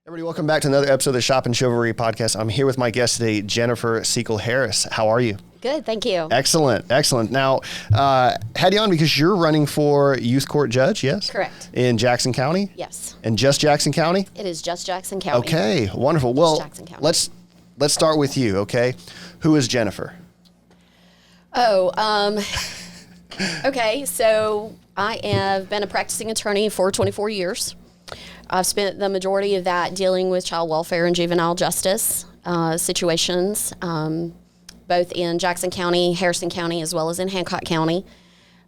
Everybody, welcome back to another episode of the Shop and Chivalry podcast. I'm here with my guest today, Jennifer Sekul Harris. How are you? Good, thank you. Excellent, excellent. Now, had you on because you're running for youth court judge, yes? Correct. In Jackson County? Yes. And just Jackson County? It is just Jackson County. Okay, wonderful. Well, let's start with you, okay? Who is Jennifer? Okay, so I have been a practicing attorney for 24 years. I've spent the majority of that dealing with child welfare and juvenile justice situations, both in Jackson County, Harrison County, as well as in Hancock County.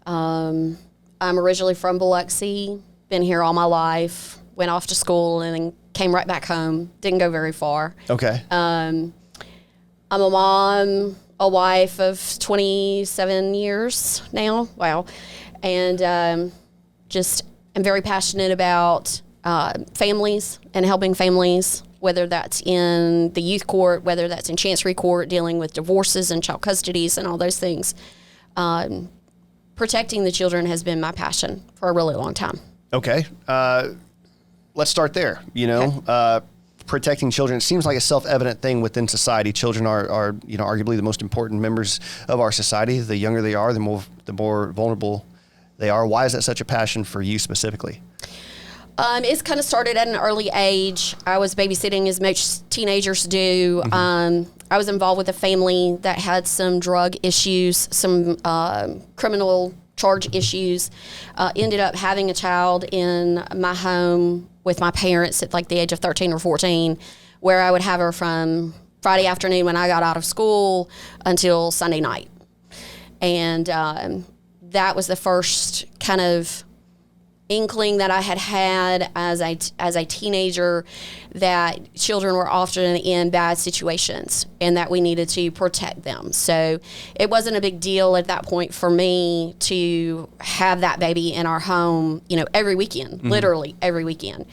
I'm originally from Biloxi, been here all my life, went off to school and then came right back home, didn't go very far. Okay. I'm a mom, a wife of 27 years now. Wow. And just am very passionate about families and helping families, whether that's in the youth court, whether that's in chancery court, dealing with divorces and child custodies and all those things. Protecting the children has been my passion for a really long time. Okay. Let's start there. Protecting children, it seems like a self-evident thing within society. Children are arguably the most important members of our society. The younger they are, the more vulnerable they are. Why is that such a passion for you specifically? It's kind of started at an early age. I was babysitting, as most teenagers do. Mm-hmm. I was involved with a family that had some drug issues, some criminal charge issues. Ended up having a child in my home with my parents at like the age of 13 or 14, where I would have her from Friday afternoon when I got out of school until Sunday night. And that was the first kind of inkling that I had as a teenager that children were often in bad situations and that we needed to protect them. So it wasn't a big deal at that point for me to have that baby in our home, every weekend, mm-hmm. literally every weekend.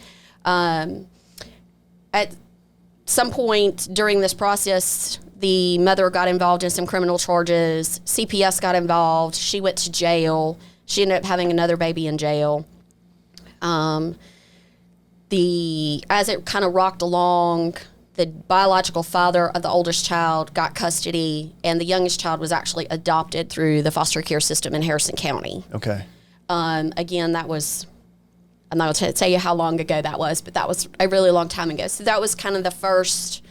At some point during this process, the mother got involved in some criminal charges. CPS got involved. She went to jail. She ended up having another baby in jail. As it kind of rocked along, the biological father of the oldest child got custody, and the youngest child was actually adopted through the foster care system in Harrison County. Okay. Again, that was, I'm not going to tell you how long ago that was, but that was a really long time ago. So that was kind of the first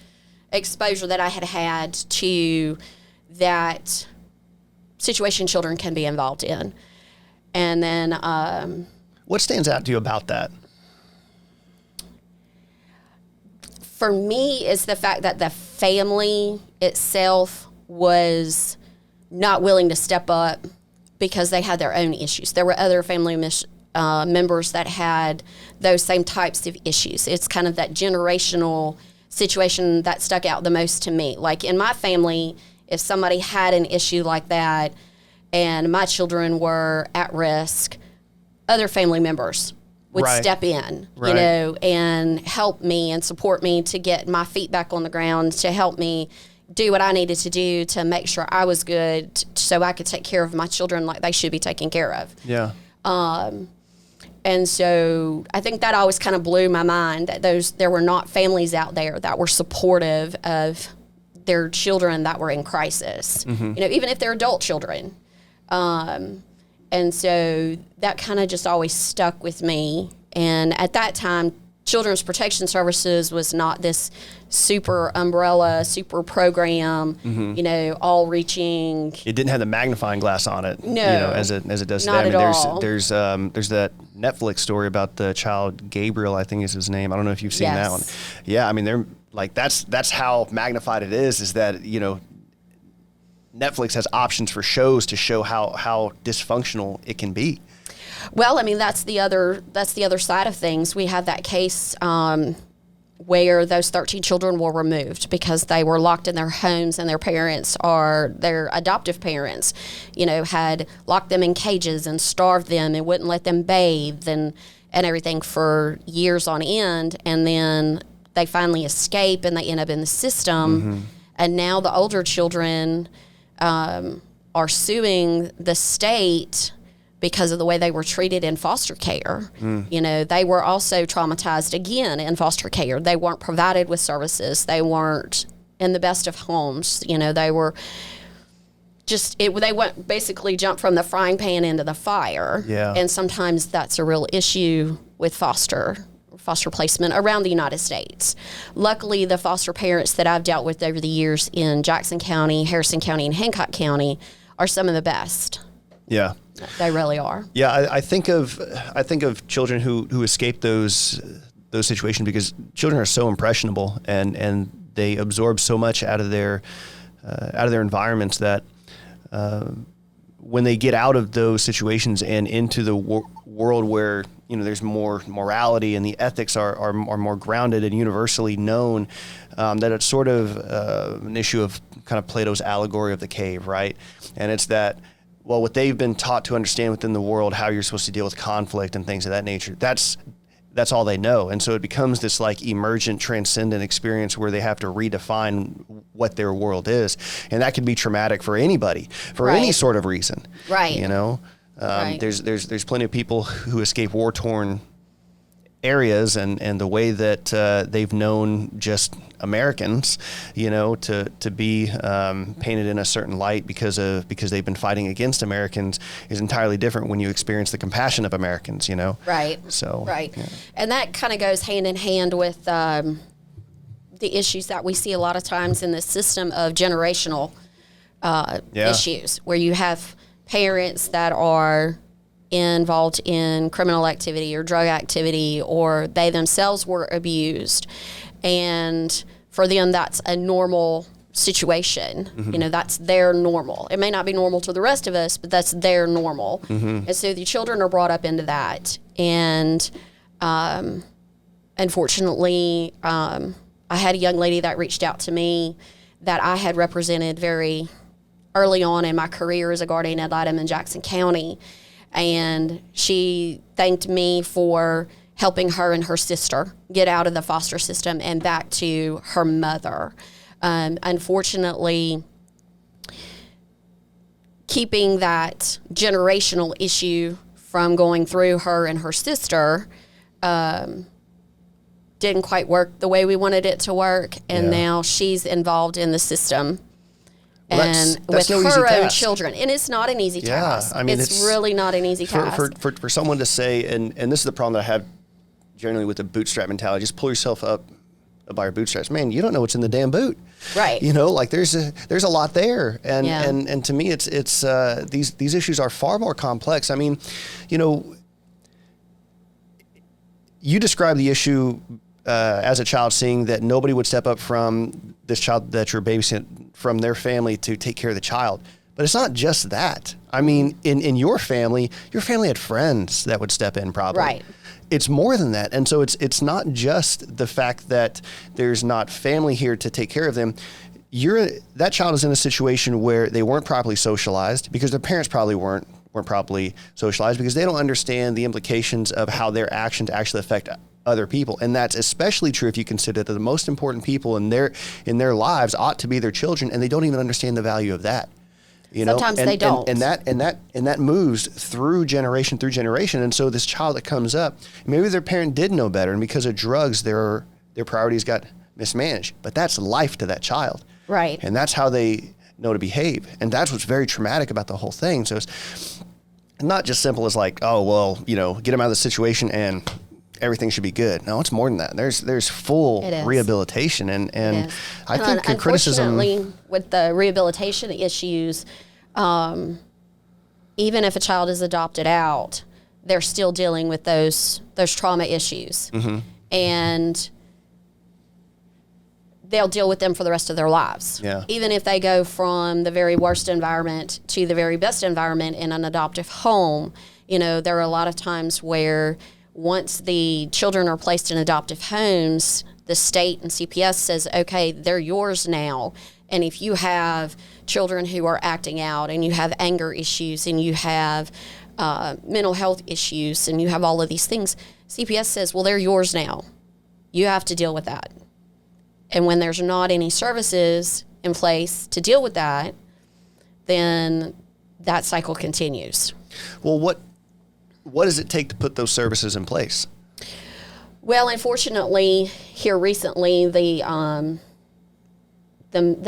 exposure that I had to that situation children can be involved in. And then, what stands out to you about that? For me, it's the fact that the family itself was not willing to step up because they had their own issues. There were other family members that had those same types of issues. It's kind of that generational situation that stuck out the most to me. Like in my family, if somebody had an issue like that and my children were at risk, other family members would step in, and help me and support me to get my feet back on the ground, to help me do what I needed to do to make sure I was good so I could take care of my children like they should be taken care of. Yeah. And so I think that always kind of blew my mind that there were not families out there that were supportive of their children that were in crisis, mm-hmm. Even if they're adult children. And so that kind of just always stuck with me. And at that time, Children's Protection Services was not this super umbrella, super program, mm-hmm. All reaching. It didn't have the magnifying glass on it, no, as it does not today. There's that Netflix story about the child Gabriel, I think is his name. I don't know if you've seen that one. Yeah, they're like that's how magnified it is that Netflix has options for shows to show how dysfunctional it can be. Well, that's the other side of things. We had that case where those 13 children were removed because they were locked in their homes and their parents, or their adoptive parents, had locked them in cages and starved them and wouldn't let them bathe and everything for years on end. And then they finally escape and they end up in the system. Mm-hmm. And now the older children are suing the state because of the way they were treated in foster care. You know, they were also traumatized again in foster care. They weren't provided with services. They weren't in the best of homes. You know, they were just, they went basically jumped from the frying pan into the fire. Yeah. And sometimes that's a real issue with foster placement around the United States. Luckily, the foster parents that I've dealt with over the years in Jackson County, Harrison County, and Hancock County are some of the best. Yeah. They really are. Yeah, I think of children who escape those situations because children are so impressionable and they absorb so much out of their environments that when they get out of those situations and into the world where, you know, there's more morality and the ethics are more grounded and universally known, that it's sort of an issue of kind of Plato's allegory of the cave, right? And it's that, well, what they've been taught to understand within the world, how you're supposed to deal with conflict and things of that nature, that's all they know. And so it becomes this like emergent, transcendent experience where they have to redefine what their world is. And that can be traumatic for anybody, for any sort of reason. Right. You know, there's plenty of people who escape war-torn areas and the way that they've known just Americans, you know, to be painted in a certain light because they've been fighting against Americans is entirely different when you experience the compassion of Americans, you know. Right. So yeah. And that kind of goes hand in hand with the issues that we see a lot of times in the system of generational issues, where you have parents that are involved in criminal activity or drug activity, or they themselves were abused, and for them that's a normal situation. You know, that's their normal. It may not be normal to the rest of us, but that's their normal. And so the children are brought up into that, and unfortunately I had a young lady that reached out to me that I had represented very early on in my career as a guardian ad litem in Jackson County. And she thanked me for helping her and her sister get out of the foster system and back to her mother. Unfortunately, keeping that generational issue from going through her and her sister didn't quite work the way we wanted it to work. And now she's involved in the system. Well, and that's with no her easy own task. children. And it's not an easy task. I mean, it's really not an easy task. For someone to say, and this is the problem that I have generally with the bootstrap mentality, just pull yourself up by your bootstraps. Man, you don't know what's in the damn boot. Right. You know, like there's a lot there. And to me, it's these issues are far more complex. I mean, you know, you describe the issue as a child, seeing that nobody would step up from this child that you're babysitting from their family to take care of the child. But it's not just that. I mean, in your family had friends that would step in probably. Right. It's more than that. And so it's not just the fact that there's not family here to take care of them. That child is in a situation where they weren't properly socialized because their parents probably weren't properly socialized because they don't understand the implications of how their actions actually affect other people. And that's especially true if you consider that the most important people in their lives ought to be their children, and they don't even understand the value of that. You know? Sometimes they don't. And that moves through generation. And so this child that comes up, maybe their parent did know better, and because of drugs, their priorities got mismanaged. But that's life to that child. Right. And that's how they know to behave. And that's what's very traumatic about the whole thing. So it's not just simple as like, oh, well, you know, get them out of the situation and everything should be good. No, it's more than that. There's full rehabilitation, and I think criticism. Unfortunately, with the rehabilitation issues, even if a child is adopted out, they're still dealing with those trauma issues, and they'll deal with them for the rest of their lives. Yeah. Even if they go from the very worst environment to the very best environment in an adoptive home, you know, there are a lot of times where once the children are placed in adoptive homes, the state and CPS says, okay, they're yours now. And if you have children who are acting out and you have anger issues and you have mental health issues and you have all of these things, CPS says, well, they're yours now. You have to deal with that. And when there's not any services in place to deal with that, then that cycle continues. Well, what does it take to put those services in place? Well, unfortunately, here recently, the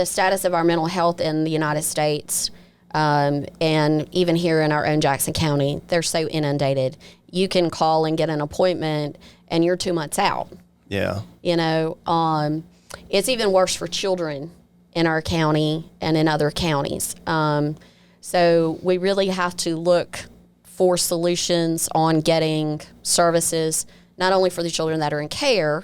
status of our mental health in the United States, and even here in our own Jackson County, they're so inundated. You can call and get an appointment, and you're 2 months out. Yeah. It's even worse for children in our county and in other counties. So we really have to look for solutions on getting services, not only for the children that are in care,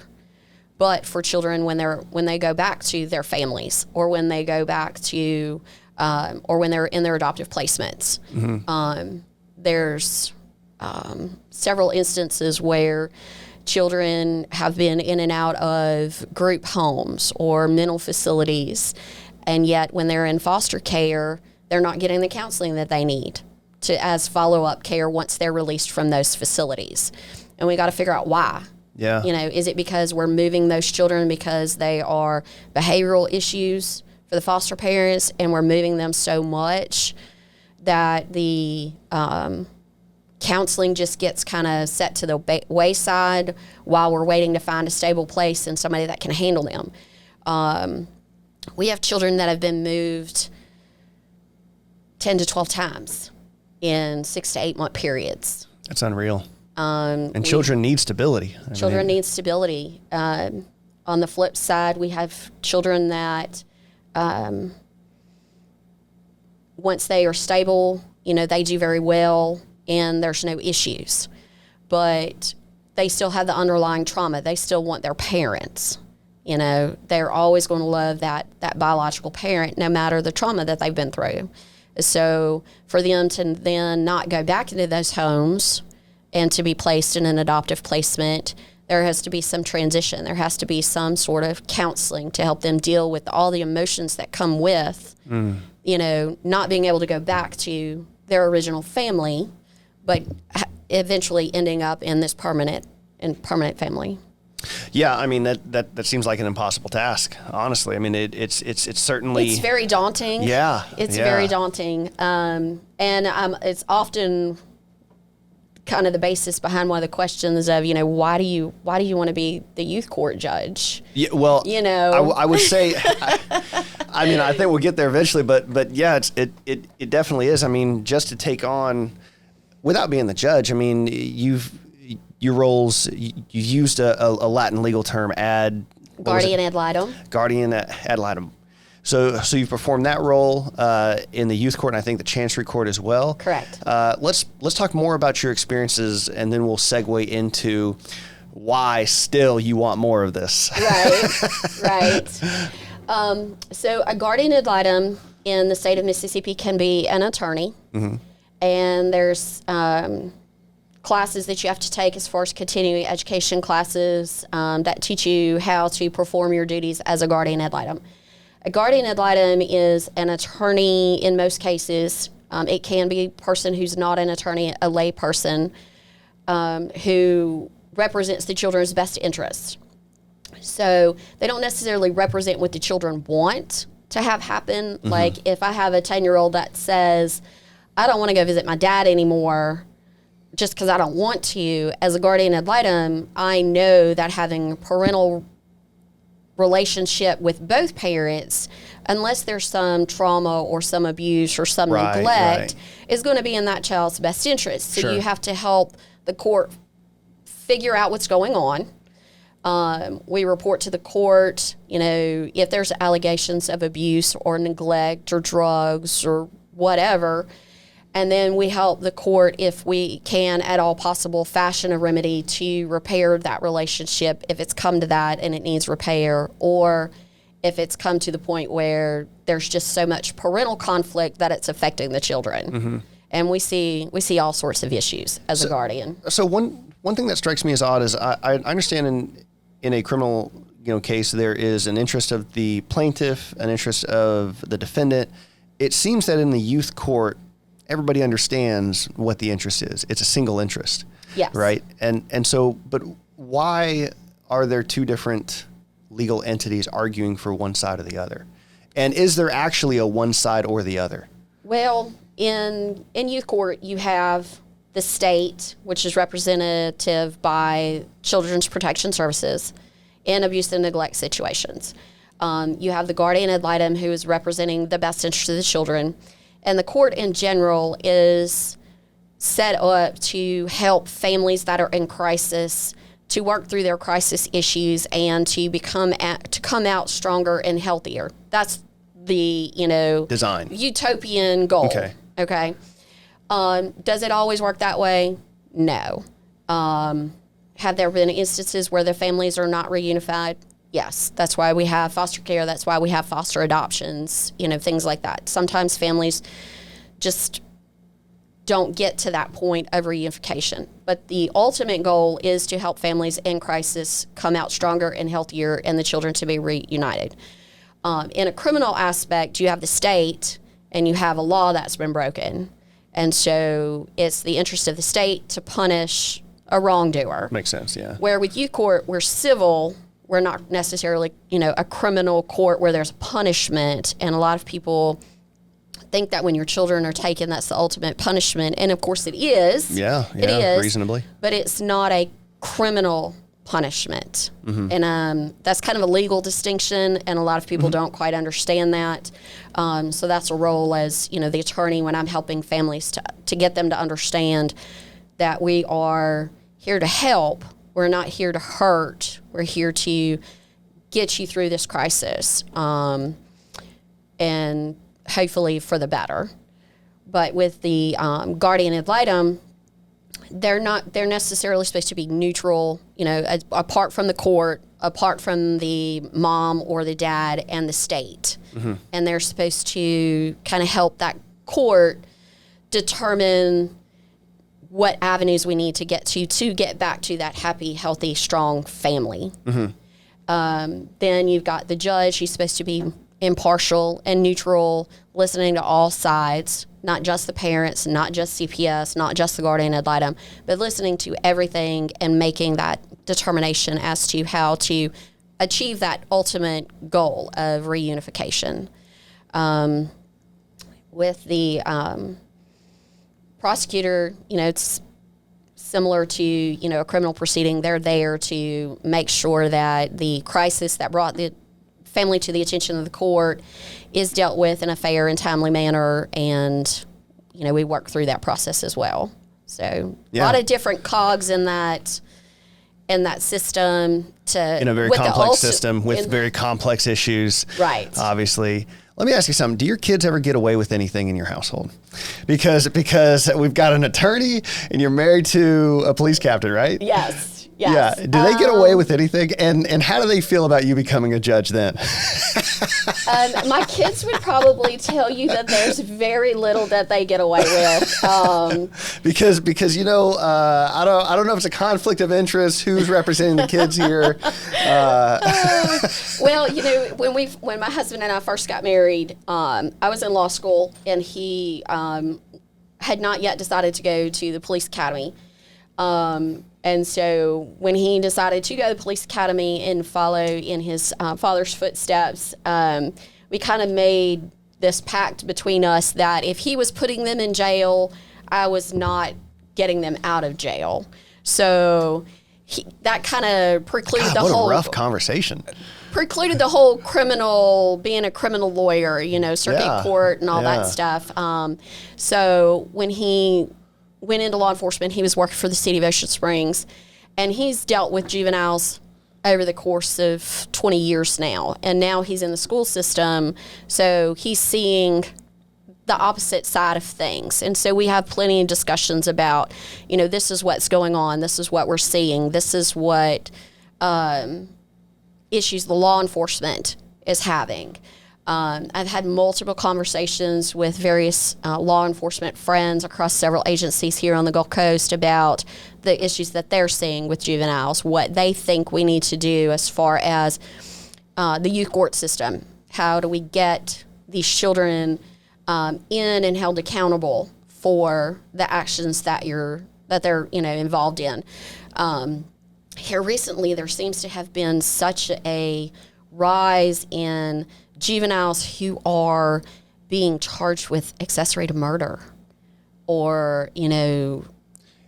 but for children when they go back to their families, or when they go back to, or when they're in their adoptive placements. Mm-hmm. There's several instances where children have been in and out of group homes or mental facilities, and yet when they're in foster care, they're not getting the counseling that they need as follow-up care once they're released from those facilities. And we got to figure out why. Yeah. Is it because we're moving those children because they are behavioral issues for the foster parents, and we're moving them so much that the counseling just gets kind of set to the wayside while we're waiting to find a stable place and somebody that can handle them? We have children that have been moved 10 to 12 times in 6 to 8 month periods. That's unreal. And children need stability. Children need stability. On the flip side, we have children that once they are stable, they do very well and there's no issues. But they still have the underlying trauma. They still want their parents. They're always going to love that biological parent, no matter the trauma that they've been through. So for them to then not go back into those homes and to be placed in an adoptive placement, there has to be some transition. There has to be some sort of counseling to help them deal with all the emotions that come with, not being able to go back to their original family, but eventually ending up in this permanent family. Yeah, I mean that seems like an impossible task. Honestly, I mean it's certainly, it's very daunting. Yeah, it's very daunting, and it's often kind of the basis behind one of the questions of why do you want to be the youth court judge? Yeah, well, I would say, I mean, I think we'll get there eventually, but yeah, it definitely is. I mean, just to take on, without being the judge, I mean, your roles, you used a Latin legal term, guardian ad litem. Guardian ad litem. So you've performed that role in the youth court, and I think the Chancery Court as well. Correct. Let's talk more about your experiences, and then we'll segue into why still you want more of this. Right. So a guardian ad litem in the state of Mississippi can be an attorney, mm-hmm. and there's classes that you have to take as far as continuing education classes that teach you how to perform your duties as a guardian ad litem. A guardian ad litem is an attorney in most cases. It can be a person who's not an attorney, a lay person who represents the children's best interests. So they don't necessarily represent what the children want to have happen. Mm-hmm. Like if I have a 10-year-old that says, I don't want to go visit my dad anymore just because I don't want to, as a guardian ad litem, I know that having parental relationship with both parents, unless there's some trauma or some abuse or some neglect, is going to be in that child's best interest. So you have to help the court figure out what's going on. We report to the court, if there's allegations of abuse or neglect or drugs or whatever, and then we help the court, if we can at all possible, fashion a remedy to repair that relationship if it's come to that and it needs repair, or if it's come to the point where there's just so much parental conflict that it's affecting the children. Mm-hmm. And we see all sorts of issues as a guardian. So one thing that strikes me as odd is I understand in a criminal case there is an interest of the plaintiff, an interest of the defendant. It seems that in the youth court, everybody understands what the interest is. It's a single interest. Yes. Right? And so, but why are there two different legal entities arguing for one side or the other? And is there actually a one side or the other? Well, in youth court, you have the state, which is representative by Children's Protection Services, in abuse and neglect situations. You have the guardian ad litem, who is representing the best interest of the children. And the court in general is set up to help families that are in crisis to work through their crisis issues and to come out stronger and healthier. That's the, design, utopian goal. Okay. Does it always work that way? No. Have there been instances where the families are not reunified? Yes. That's why we have foster care. That's why we have foster adoptions, things like that. Sometimes families just don't get to that point of reunification. But the ultimate goal is to help families in crisis come out stronger and healthier and the children to be reunited. In a criminal aspect, you have the state and you have a law that's been broken. And so it's the interest of the state to punish a wrongdoer. Makes sense, yeah. Where with youth court, we're civil. We're not necessarily, a criminal court where there's punishment. And a lot of people think that when your children are taken, that's the ultimate punishment. And of course it is. Yeah, it is, reasonably. But it's not a criminal punishment. Mm-hmm. And that's kind of a legal distinction, and a lot of people don't quite understand that. So that's a role as, the attorney when I'm helping families to get them to understand that we are here to help. We're not here to hurt. We're here to get you through this crisis, and hopefully for the better. But with the guardian ad litem, they're necessarily supposed to be neutral, apart from the court, apart from the mom or the dad and the state. Mm-hmm. And they're supposed to kind of help that court determine what avenues we need to get back to that happy, healthy, strong family. Mm-hmm. Then you've got the judge. He's supposed to be impartial and neutral, listening to all sides, not just the parents, not just CPS, not just the guardian ad litem, but listening to everything and making that determination as to how to achieve that ultimate goal of reunification. With the prosecutor, it's similar to, a criminal proceeding. They're there to make sure that the crisis that brought the family to the attention of the court is dealt with in a fair and timely manner, and we work through that process as well. So a lot of different cogs in that system in a very complex system with very complex issues. Right. Obviously. Let me ask you something. Do your kids ever get away with anything in your household? Because we've got an attorney and you're married to a police captain, right? Yes. Yes. Yeah. Do they get away with anything? And how do they feel about you becoming a judge then? My kids would probably tell you that there's very little that they get away with. Because I don't know if it's a conflict of interest. Who's representing the kids here? Well, when my husband and I first got married, I was in law school, and he had not yet decided to go to the police academy. And so when he decided to go to the police academy and follow in his father's footsteps, we kind of made this pact between us that if he was putting them in jail, I was not getting them out of jail. So that kind of precluded what a rough conversation. Precluded the whole being a criminal lawyer, circuit court and all that stuff. So when he went into law enforcement, he was working for the city of Ocean Springs, and he's dealt with juveniles over the course of 20 years now. And now he's in the school system, so he's seeing the opposite side of things. And so we have plenty of discussions about, this is what's going on, this is what we're seeing, this is what issues the law enforcement is having. I've had multiple conversations with various law enforcement friends across several agencies here on the Gulf Coast about the issues that they're seeing with juveniles, what they think we need to do as far as the youth court system. How do we get these children in and held accountable for the actions that they're involved in? Here recently, there seems to have been such a rise in juveniles who are being charged with accessory to murder, or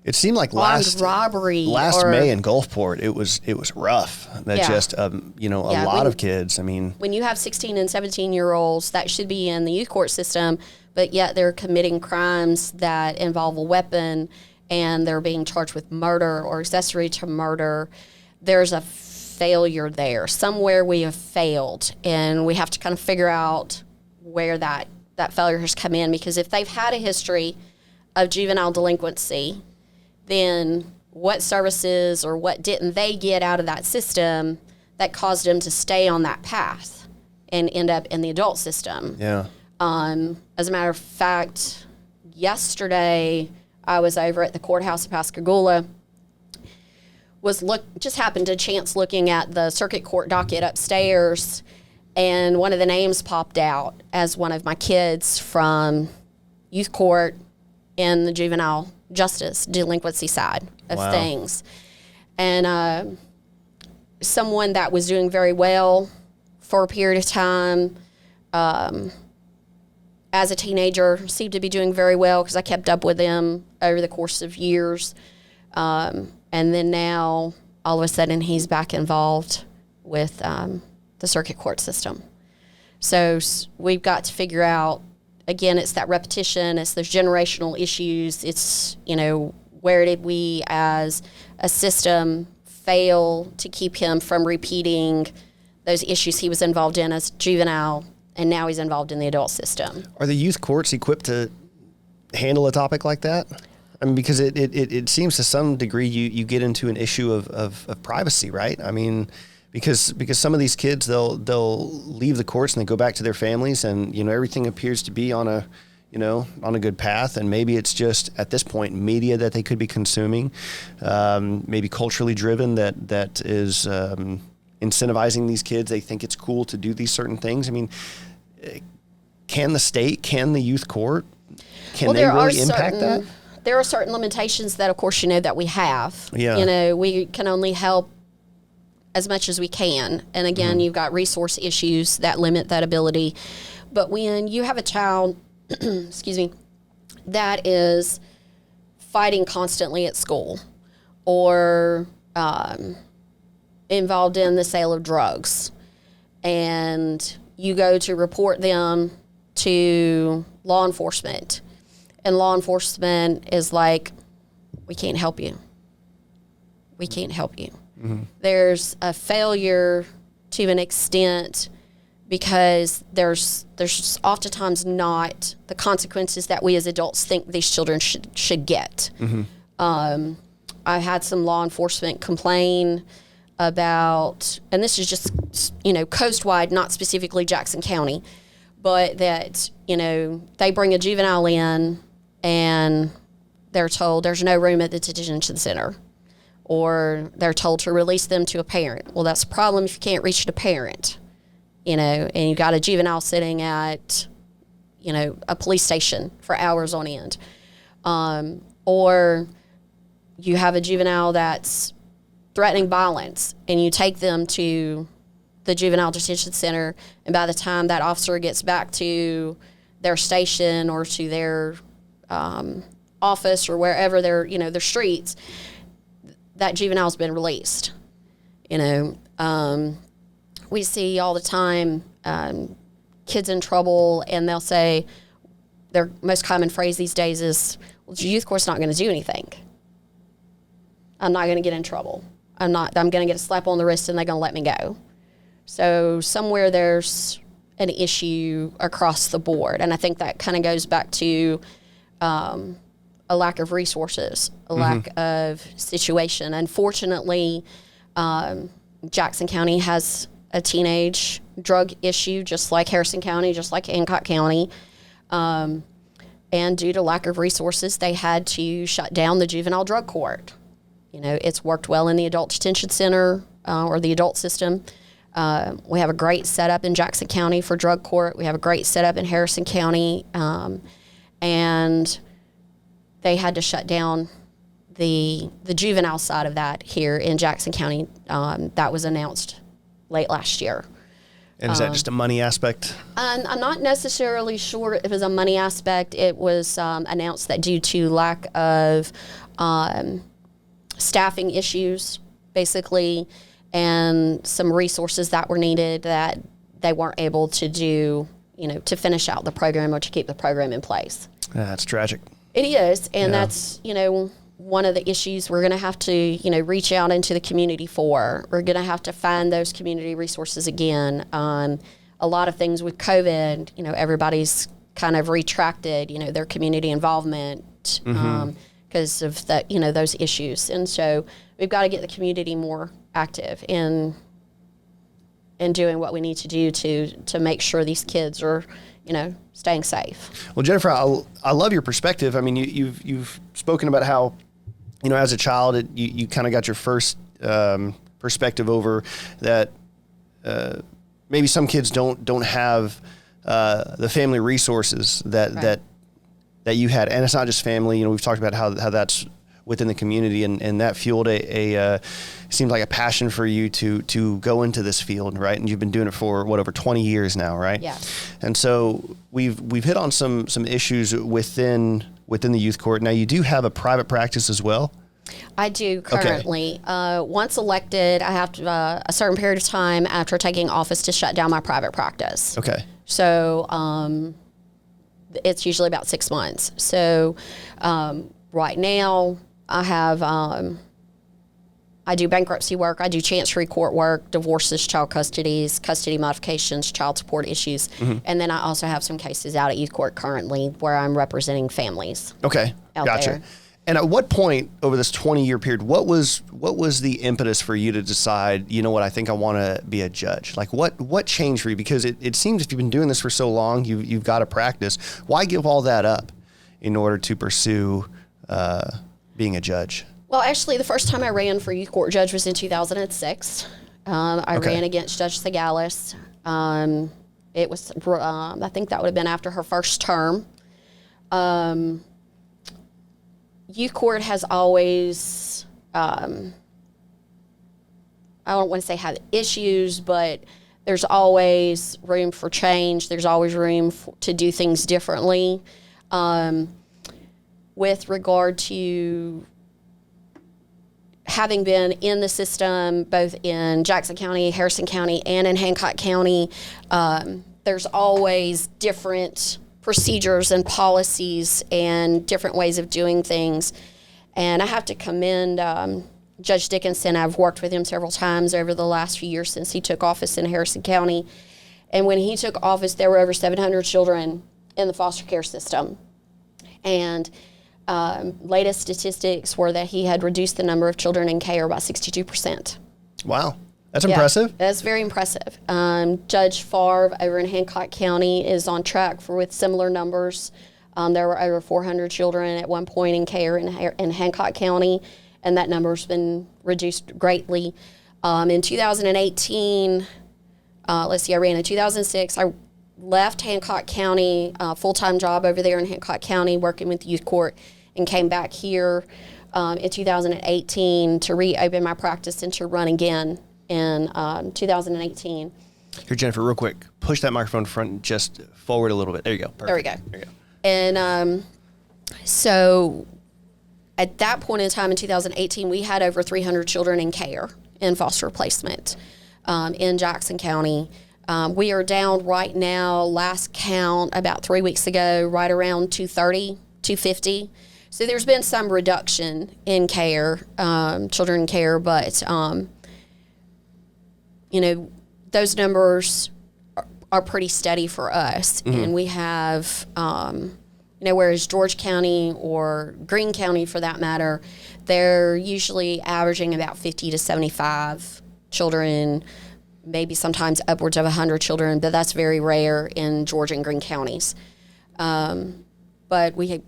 It seemed like armed robbery. Last May in Gulfport, it was rough. That just a lot of kids. I mean, when you have 16 and 17-year-olds that should be in the youth court system, but yet they're committing crimes that involve a weapon, and they're being charged with murder or accessory to murder. There's a failure there. Somewhere we have failed, and we have to kind of figure out where that failure has come in, because if they've had a history of juvenile delinquency, then what services or what didn't they get out of that system that caused them to stay on that path and end up in the adult system? Yeah. As a matter of fact, yesterday I was over at the courthouse of Pascagoula, just happened to chance looking at the circuit court docket upstairs, and one of the names popped out as one of my kids from youth court in the juvenile justice delinquency side of things. And someone that was doing very well for a period of time, as a teenager, seemed to be doing very well because I kept up with them over the course of years. And then now, all of a sudden, he's back involved with the circuit court system. So we've got to figure out, again, it's that repetition, it's those generational issues, it's, where did we as a system fail to keep him from repeating those issues he was involved in as juvenile, and now he's involved in the adult system. Are the youth courts equipped to handle a topic like that? I mean, because it seems to some degree you get into an issue of privacy, right? I mean, because some of these kids, they'll leave the courts and they go back to their families, and everything appears to be on a good path, and maybe it's just at this point media that they could be consuming, maybe culturally driven that is incentivizing these kids. They think it's cool to do these certain things. I mean, can the state, can the youth court, can they really impact that? There are certain limitations that, of course, that we have. Yeah. We can only help as much as we can. And again, you've got resource issues that limit that ability. But when you have a child, excuse me, that is fighting constantly at school, or involved in the sale of drugs, and you go to report them to law enforcement, and law enforcement is like, we can't help you. We can't help you. Mm-hmm. There's a failure to an extent because there's oftentimes not the consequences that we as adults think these children should get. Mm-hmm. I had some law enforcement complain about, and this is just, coast-wide, not specifically Jackson County, but that, they bring a juvenile in and they're told there's no room at the detention center, or they're told to release them to a parent. Well, that's a problem if you can't reach a parent, and you've got a juvenile sitting at, a police station for hours on end. Or you have a juvenile that's threatening violence, and you take them to the juvenile detention center, and by the time that officer gets back to their station or to their office or wherever their streets, that juvenile's been released. We see all the time kids in trouble, and they'll say, their most common phrase these days is, well, the youth court's not going to do anything. I'm not going to get in trouble. I'm going to get a slap on the wrist and they're going to let me go. So somewhere there's an issue across the board. And I think that kind of goes back to a lack of resources, a lack of situation. Unfortunately, Jackson County has a teenage drug issue, just like Harrison County, just like Hancock County. And due to lack of resources, they had to shut down the juvenile drug court. It's worked well in the adult detention center or the adult system. We have a great setup in Jackson County for drug court. We have a great setup in Harrison County. And they had to shut down the juvenile side of that here in Jackson County. That was announced late last year. And is that just a money aspect? I'm not necessarily sure if it was a money aspect. It was announced that due to lack of staffing issues, basically, and some resources that were needed, that they weren't able to do, to finish out the program or to keep the program in place. That's tragic. It is, and that's, one of the issues we're going to have to, reach out into the community for. We're going to have to find those community resources again. A lot of things with COVID, everybody's kind of retracted, their community involvement because of the, those issues. And so we've got to get the community more active in doing what we need to do to make sure these kids are, staying safe. Well, Jennifer, I love your perspective. I mean, you've spoken about how, as a child, you kind of got your first perspective over that. Maybe some kids don't have the family resources that you had, and it's not just family. We've talked about how that's within the community, and that fueled a seemed like a passion for you to go into this field, right? And you've been doing it for over 20 years now, right? Yeah. And so we've hit on some issues within the youth court. Now you do have a private practice as well. I do currently. Okay. Once elected, I have to, a certain period of time after taking office to shut down my private practice. Okay. So it's usually about 6 months. So right now I have, I do bankruptcy work, I do chancery court work, divorces, child custodies, custody modifications, child support issues, and then I also have some cases out at youth court currently where I'm representing families. Okay, gotcha. There. And at what point over this 20-year period, what was the impetus for you to decide, I think I want to be a judge? Like what changed for you? Because it seems if you've been doing this for so long, you've got to practice. Why give all that up in order to pursue being a judge? Well, actually, the first time I ran for youth court judge was in 2006. I ran against Judge Segalis. It was, I think that would have been after her first term. Youth court has always, I don't want to say have issues, but there's always room for change. There's always room to do things differently. With regard to having been in the system, both in Jackson County, Harrison County, and in Hancock County, there's always different procedures and policies and different ways of doing things. And I have to commend Judge Dickinson. I've worked with him several times over the last few years since he took office in Harrison County. And when he took office, there were over 700 children in the foster care system. And latest statistics were that he had reduced the number of children in care by 62%. Wow. That's impressive. That's very impressive. Judge Favre over in Hancock County is on track with similar numbers. There were over 400 children at one point in care in Hancock County, and that number's been reduced greatly. In 2018, I ran in 2006. I left Hancock County, full-time job over there in Hancock County, working with youth court, and came back here in 2018 to reopen my practice and to run again in 2018. Here, Jennifer, real quick, push that microphone front just forward a little bit. There you go. Perfect. There we go. There you go. And so at that point in time in 2018, we had over 300 children in care in foster placement in Jackson County. We are down right now, last count about 3 weeks ago, right around 230, 250. So there's been some reduction in care, children in care, but those numbers are pretty steady for us. Mm-hmm. And we have, whereas George County or Greene County, for that matter, they're usually averaging about 50 to 75 children, maybe sometimes upwards of 100 children, but that's very rare in George and Greene counties. But we,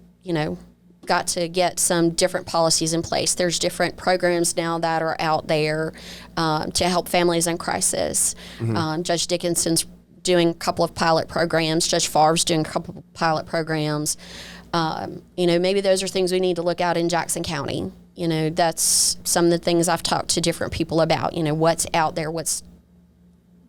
got to get some different policies in place. There's different programs now that are out there to help families in crisis. Mm-hmm. Judge Dickinson's doing a couple of pilot programs. Judge Favre's doing a couple of pilot programs. Maybe those are things we need to look at in Jackson County. That's some of the things I've talked to different people about. What's out there, what's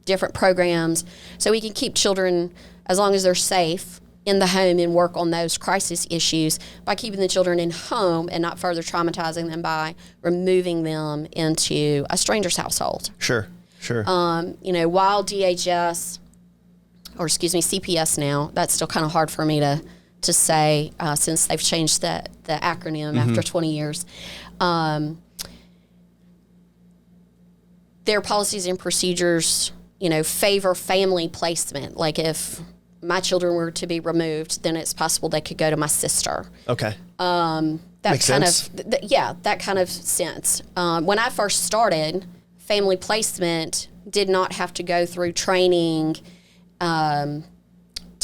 different programs, so we can keep children, as long as they're safe, in the home and work on those crisis issues by keeping the children in home and not further traumatizing them by removing them into a stranger's household. Sure. While DHS, or excuse me, CPS now, that's still kind of hard for me to say since they've changed the acronym after 20 years. Their policies and procedures, favor family placement. Like if my children were to be removed, then it's possible they could go to my sister. Okay. That Makes kind sense. of that kind of sense. When I first started, family placement did not have to go through training to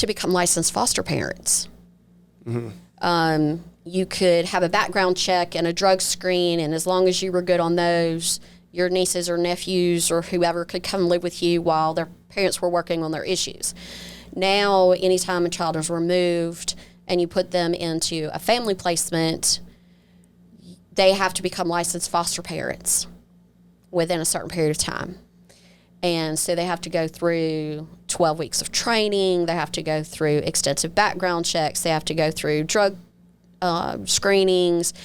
become licensed foster parents. You could have a background check and a drug screen, and as long as you were good on those, your nieces or nephews or whoever could come live with you while their parents were working on their issues. Now, anytime a child is removed and you put them into a family placement, they have to become licensed foster parents within a certain period of time. And so they have to go through 12 weeks of training. They have to go through extensive background checks. They have to go through drug screenings.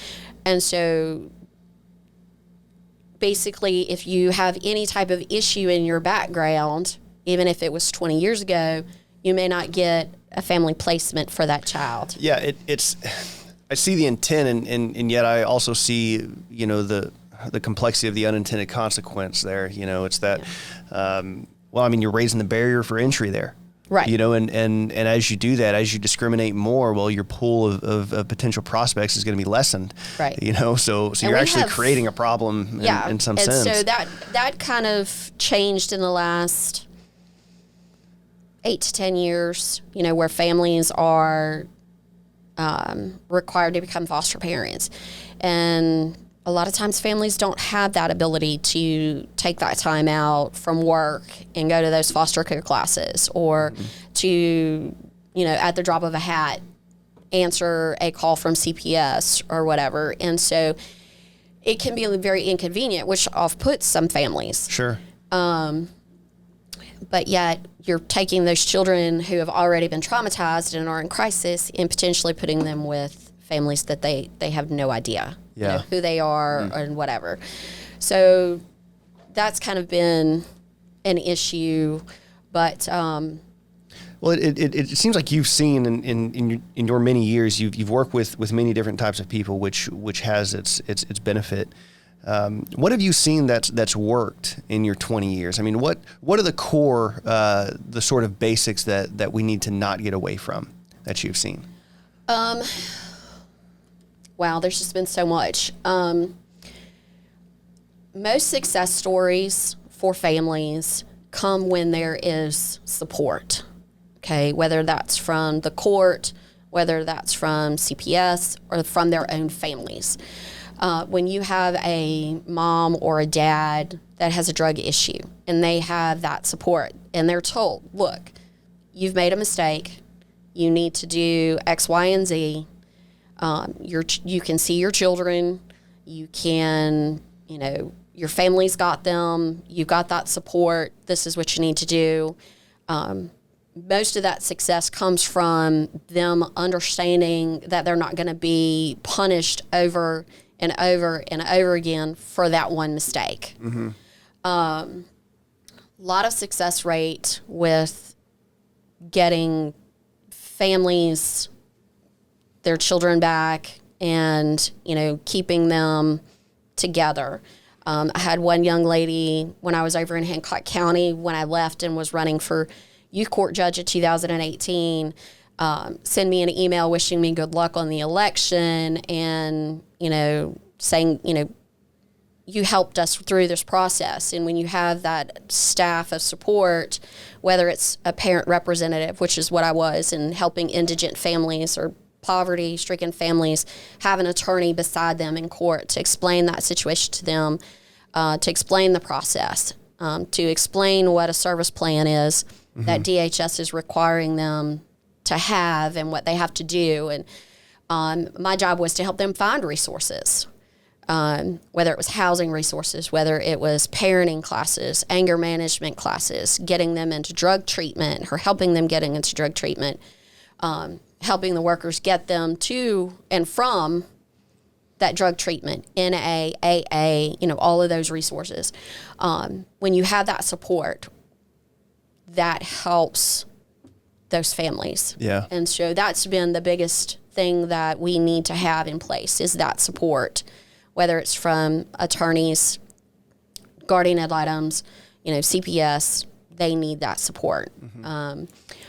And so basically, if you have any type of issue in your background, even if it was 20 years ago, you may not get a family placement for that child. Yeah, it's. I see the intent, and yet I also see, the complexity of the unintended consequence there. It's that. You're raising the barrier for entry there. Right. And as you do that, as you discriminate more, well, your pool of potential prospects is going to be lessened. Right. So you're actually creating a problem in some sense. And so that kind of changed in the last 8 to 10 years, where families are required to become foster parents. And a lot of times families don't have that ability to take that time out from work and go to those foster care classes or to, at the drop of a hat, answer a call from CPS or whatever. And so it can be very inconvenient, which off-puts some families. Sure. But yet you're taking those children who have already been traumatized and are in crisis and potentially putting them with families that they have no idea who they are and whatever. So that's kind of been an issue. But well, it seems like you've seen in your many years, you've worked with many different types of people, which has its benefit. What have you seen that's worked in your 20 years? I mean, what are the core, the sort of basics that we need to not get away from that you've seen? Wow, there's just been so much. Most success stories for families come when there is support, okay? Whether that's from the court, whether that's from CPS, or from their own families. When you have a mom or a dad that has a drug issue and they have that support and they're told, look, you've made a mistake, you need to do X, Y, and Z. You can see your children, you can, your family's got them, you've got that support, this is what you need to do. Most of that success comes from them understanding that they're not going to be punished over and over and over again for that one mistake. A lot of success rate with getting families their children back and, keeping them together. I had one young lady when I was over in Hancock County when I left and was running for youth court judge in 2018, send me an email wishing me good luck on the election and, saying, you helped us through this process. And when you have that staff of support, whether it's a parent representative, which is what I was, and helping indigent families or poverty-stricken families have an attorney beside them in court to explain that situation to them, to explain the process, to explain what a service plan is that DHS is requiring them to have and what they have to do. And my job was to help them find resources. whether it was housing resources, whether it was parenting classes, anger management classes, getting them into drug treatment or helping them getting into drug treatment, helping the workers get them to and from that drug treatment, NA, AA, all of those resources. When you have that support, that helps those families. Yeah. And so that's been the biggest thing that we need to have in place is that support, whether it's from attorneys, guardian ad litems, CPS, they need that support. Mm-hmm.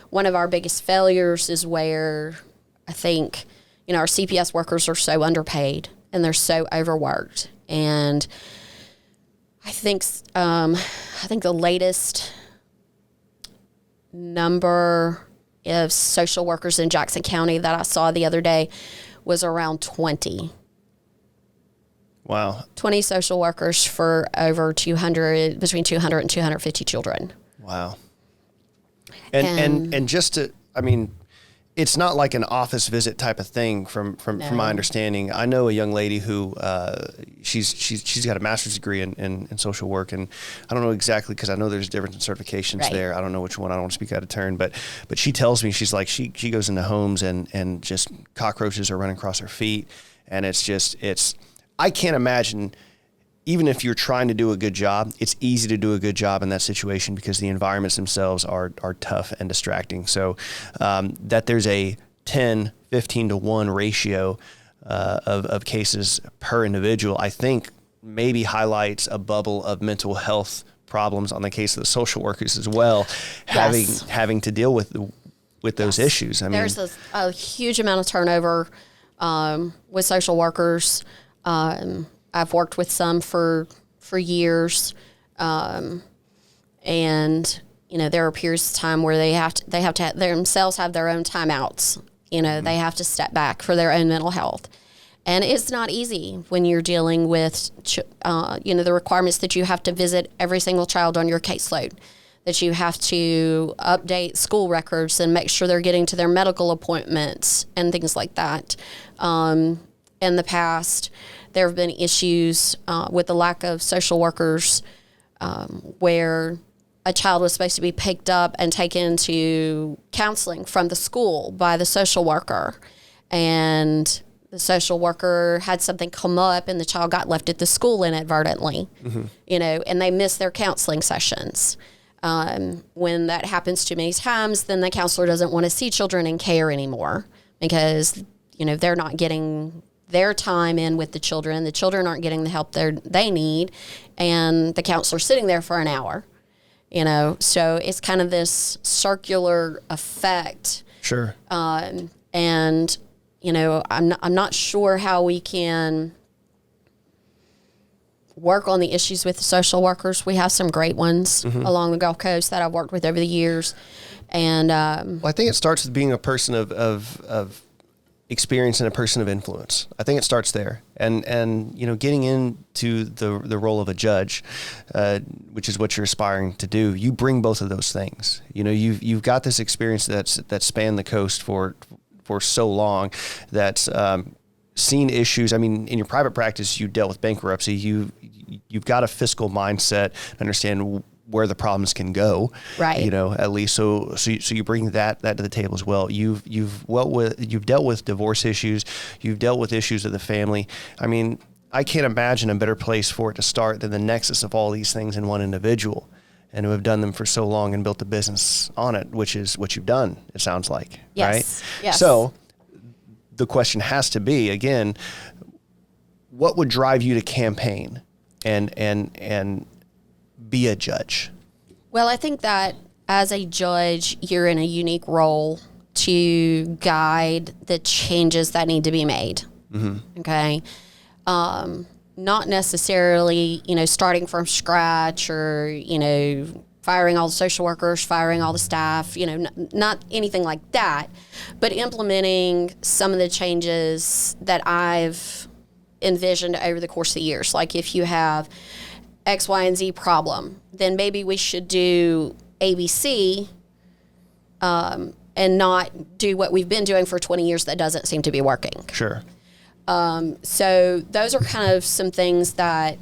One of our biggest failures is where I think, our CPS workers are so underpaid and they're so overworked. And I think the latest number of social workers in Jackson County that I saw the other day was around 20. Wow. 20 social workers for over between 200 and 250 children. Wow. And just to, it's not like an office visit type of thing from my understanding. I know a young lady who she's got a master's degree in social work, and I don't know exactly because I know there's different certifications there. I don't know which one. I don't want to speak out of turn, but she tells me she's like she goes into homes and just cockroaches are running across her feet, and it's I can't imagine. Even if you're trying to do a good job, it's easy to do a good job in that situation because the environments themselves are tough and distracting. So that there's a 10, 15 to 1 ratio of cases per individual, I think maybe highlights a bubble of mental health problems on the case of the social workers as well, having to deal with those issues. There's a huge amount of turnover with social workers. I've worked with some for years, and there are periods of time where they have to themselves have their own timeouts. They have to step back for their own mental health, and it's not easy when you're dealing with the requirements that you have to visit every single child on your caseload, that you have to update school records and make sure they're getting to their medical appointments and things like that. In the past, there have been issues with the lack of social workers where a child was supposed to be picked up and taken to counseling from the school by the social worker. And the social worker had something come up and the child got left at the school inadvertently, and they missed their counseling sessions. When that happens too many times, then the counselor doesn't want to see children in care anymore because, they're not getting their time in with the children. The children aren't getting the help they need, and the counselor's sitting there for an hour. So it's kind of this circular effect. Sure. I'm not sure how we can work on the issues with the social workers. We have some great ones along the Gulf Coast that I've worked with over the years, and well, I think it starts with being a person of experience and a person of influence. I think it starts there, and getting into the role of a judge, which is what you're aspiring to do. You bring both of those things. You've got this experience that spanned the coast for so long, that's seen issues. In your private practice, you dealt with bankruptcy. You've got a fiscal mindset, understand where the problems can go, right? At least so you bring that to the table as well. You've dealt with divorce issues, you've dealt with issues of the family. I can't imagine a better place for it to start than the nexus of all these things in one individual, and who have done them for so long and built a business on it, which is what you've done. It sounds like, right? Yes. So the question has to be again, what would drive you to campaign and be a judge? Well, I think that as a judge, you're in a unique role to guide the changes that need to be made. Mm-hmm. Okay. Not necessarily, starting from scratch or, firing all the social workers, firing all the staff, not anything like that, but implementing some of the changes that I've envisioned over the course of the years. Like if you have X, Y, and Z problem, then maybe we should do ABC and not do what we've been doing for 20 years that doesn't seem to be working. Sure. So those are kind of some things that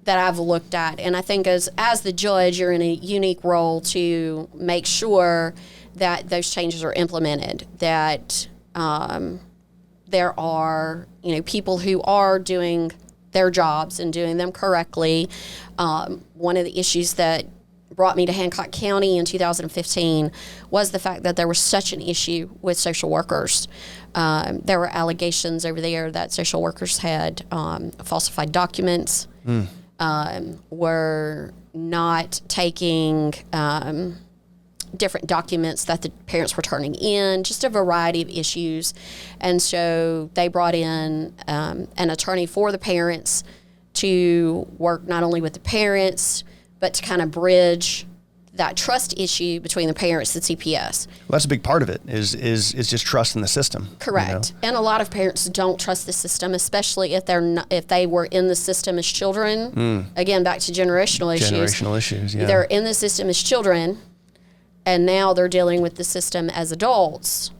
I've looked at. And I think as the judge, you're in a unique role to make sure that those changes are implemented, that there are, people who are doing their jobs and doing them correctly. One of the issues that brought me to Hancock County in 2015 was the fact that there was such an issue with social workers. There were allegations over there that social workers had falsified documents, were not taking different documents that the parents were turning in, just a variety of issues. And so they brought in an attorney for the parents to work not only with the parents, but to kind of bridge that trust issue between the parents and CPS. Well, that's a big part of it, is just trust in the system. Correct. And a lot of parents don't trust the system, especially if if they were in the system as children. Again, back to generational issues. Generational issues, yeah. They're in the system as children, and now they're dealing with the system as adults.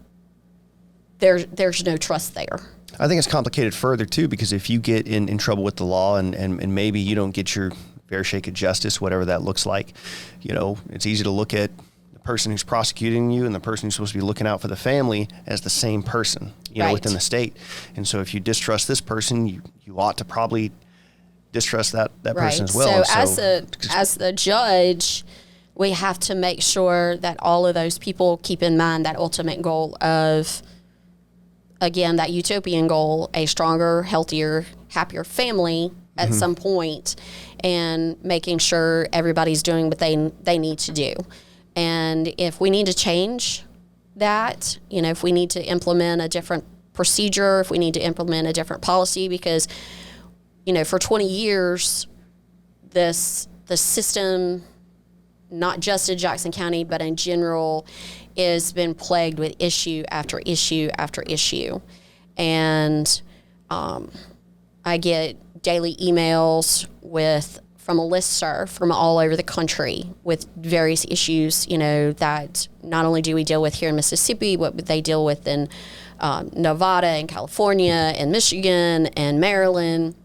There's no trust there. I think it's complicated further, too, because if you get in trouble with the law and maybe you don't get your fair shake of justice, whatever that looks like, it's easy to look at the person who's prosecuting you and the person who's supposed to be looking out for the family as the same person, Right. within the state. And so if you distrust this person, you ought to probably distrust that person as well. So as the judge, we have to make sure that all of those people keep in mind that ultimate goal of, again, that utopian goal, a stronger, healthier, happier family at some point, and making sure everybody's doing what they need to do. And if we need to change that, if we need to implement a different procedure, if we need to implement a different policy, because, for 20 years, the system, not just in Jackson County, but in general, has been plagued with issue after issue after issue. And I get daily emails from a listserv from all over the country with various issues, that not only do we deal with here in Mississippi, but they deal with in Nevada and California and Michigan and Maryland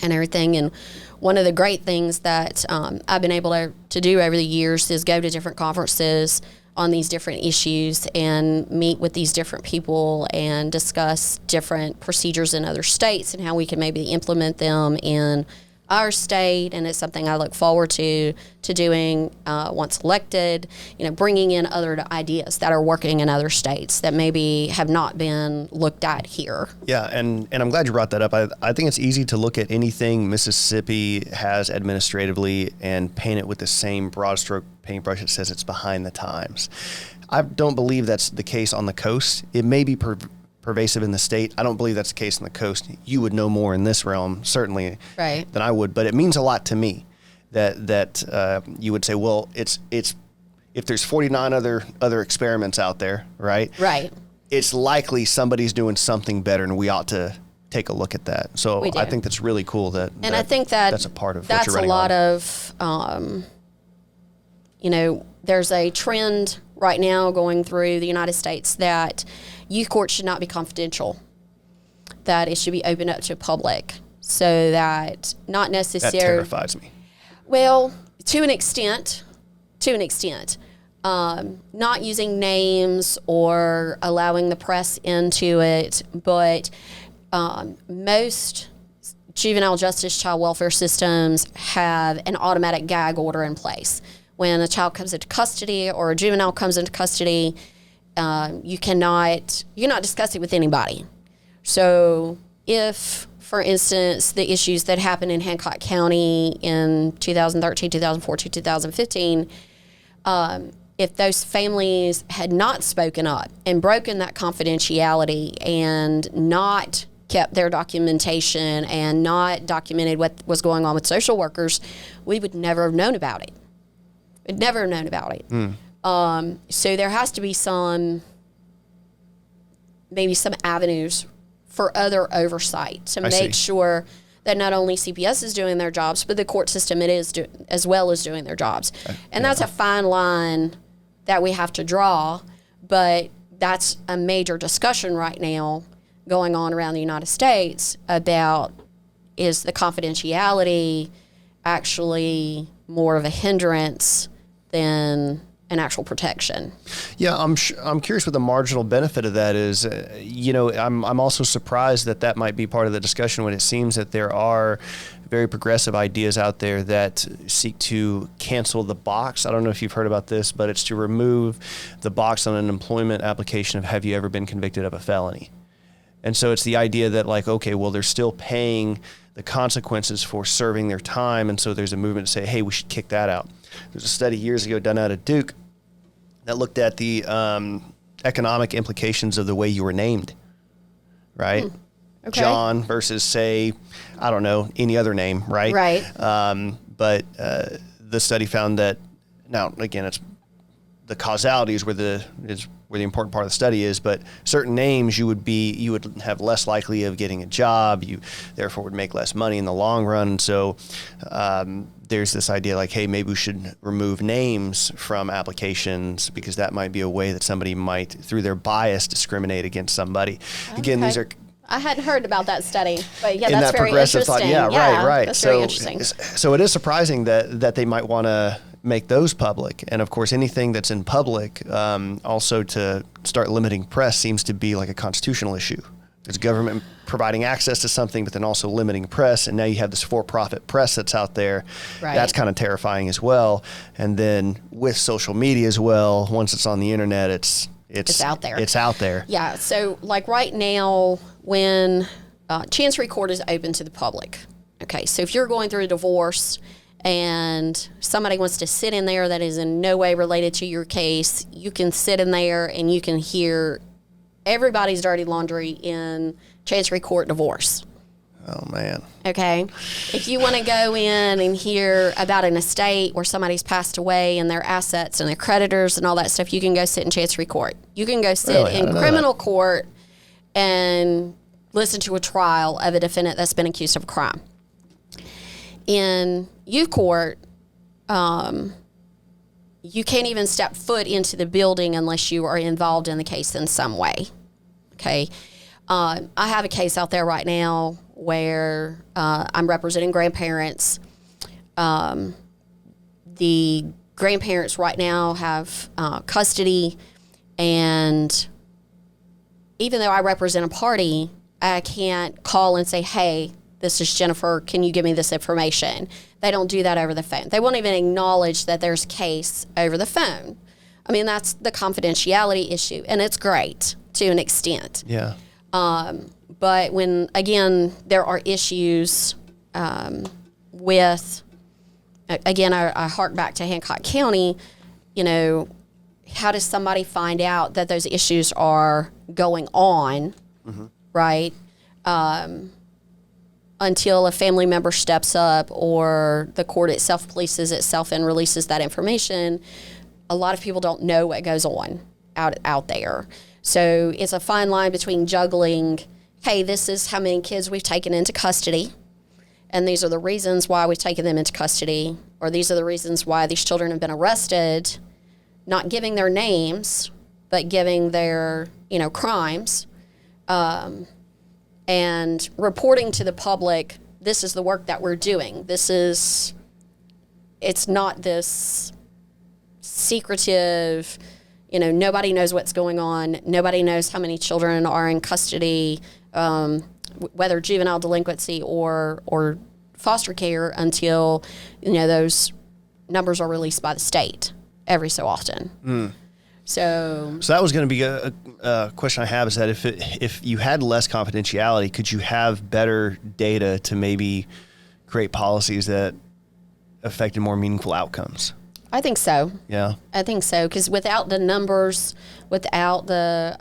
and everything. And one of the great things that I've been able to do over the years is go to different conferences on these different issues and meet with these different people and discuss different procedures in other states and how we can maybe implement them in our state. And it's something I look forward to doing once elected, bringing in other ideas that are working in other states that maybe have not been looked at here. Yeah, and I'm glad you brought that up. I think it's easy to look at anything Mississippi has administratively and paint it with the same broad stroke paintbrush that says it's behind the times. I don't believe that's the case on the coast. It may be pervasive in the state. I don't believe that's the case on the coast. You would know more in this realm, certainly, right, than I would, but it means a lot to me that you would say, well, it's if there's 49 other experiments out there, right? Right. It's likely somebody's doing something better, and we ought to take a look at that. So I think that's really cool I think that's a part of what you're running on. That's a lot of, there's a trend right now going through the United States that youth courts should not be confidential, that it should be opened up to public, so that not necessarily... That terrifies me. Well, to an extent, not using names or allowing the press into it, but most juvenile justice child welfare systems have an automatic gag order in place. When a child comes into custody or a juvenile comes into custody, you cannot discuss it with anybody. So if, for instance, the issues that happened in Hancock County in 2013, 2014, 2015, if those families had not spoken up and broken that confidentiality and not kept their documentation and not documented what was going on with social workers, we would never have known about it. We'd never have known about it. So there has to be maybe some avenues for other oversight to make sure that not only CPS is doing their jobs, but the court system as well as doing their jobs. And that's a fine line that we have to draw, but that's a major discussion right now going on around the United States about, is the confidentiality actually more of a hindrance than an actual protection? Yeah, I'm curious what the marginal benefit of that is. I'm also surprised that might be part of the discussion when it seems that there are very progressive ideas out there that seek to cancel the box. I don't know if you've heard about this, but it's to remove the box on an employment application of have you ever been convicted of a felony. And so it's the idea that like, okay, well, they're still paying the consequences for serving their time. And so there's a movement to say, hey, we should kick that out. There's a study years ago done out of Duke that looked at the economic implications of the way you were named, right? Okay. John versus, say, I don't know, any other name, right? Right. But the study found that, now, again, it's the causality is where the important part of the study is, but certain names you would have less likely of getting a job, you therefore would make less money in the long run. So there's this idea like, hey, maybe we should remove names from applications because that might be a way that somebody might, through their bias, discriminate against somebody. Again, these are... I hadn't heard about that study, but yeah, in that's that very progressive interesting. thought. Yeah, right. That's So, very interesting. so it is surprising that they might want to make those public. And of course, anything that's in public, also to start limiting press seems to be like a constitutional issue. There's government providing access to something, but then also limiting press. And now you have this for-profit press that's out there. Right. That's kind of terrifying as well. And then with social media as well, once it's on the internet, it's out there. It's out there. Yeah. So like right now, when Chancery Court is open to the public, okay, so if you're going through a divorce and somebody wants to sit in there that is in no way related to your case, you can sit in there and you can hear everybody's dirty laundry in Chancery Court divorce. Oh, man. Okay. If you want to go in and hear about an estate where somebody's passed away and their assets and their creditors and all that stuff, you can go sit in Chancery Court. You can go sit Really? in criminal court and listen to a trial of a defendant that's been accused of a crime. In youth court, you can't even step foot into the building unless you are involved in the case in some way. Okay. I have a case out there right now where I'm representing grandparents. The grandparents right now have custody, and even though I represent a party, I can't call and say, hey, this is Jennifer, can you give me this information? They don't do that over the phone. They won't even acknowledge that there's a case over the phone. I mean, that's the confidentiality issue, and it's great to an extent. Yeah. But when, again, there are issues with, again, I hark back to Hancock County, how does somebody find out that those issues are going on, right? Until a family member steps up or the court itself polices itself and releases that information. A lot of people don't know what goes on out there. So it's a fine line between juggling, hey, this is how many kids we've taken into custody, and these are the reasons why we've taken them into custody, or these are the reasons why these children have been arrested, not giving their names, but giving their, crimes, and reporting to the public, this is the work that we're doing. It's not this secretive, nobody knows what's going on. Nobody knows how many children are in custody, whether juvenile delinquency or foster care, until, those numbers are released by the state every so often. So that was going to be a question I have, is that if you had less confidentiality, could you have better data to maybe create policies that affected more meaningful outcomes? I think so. Yeah. I think so, because without the numbers, without the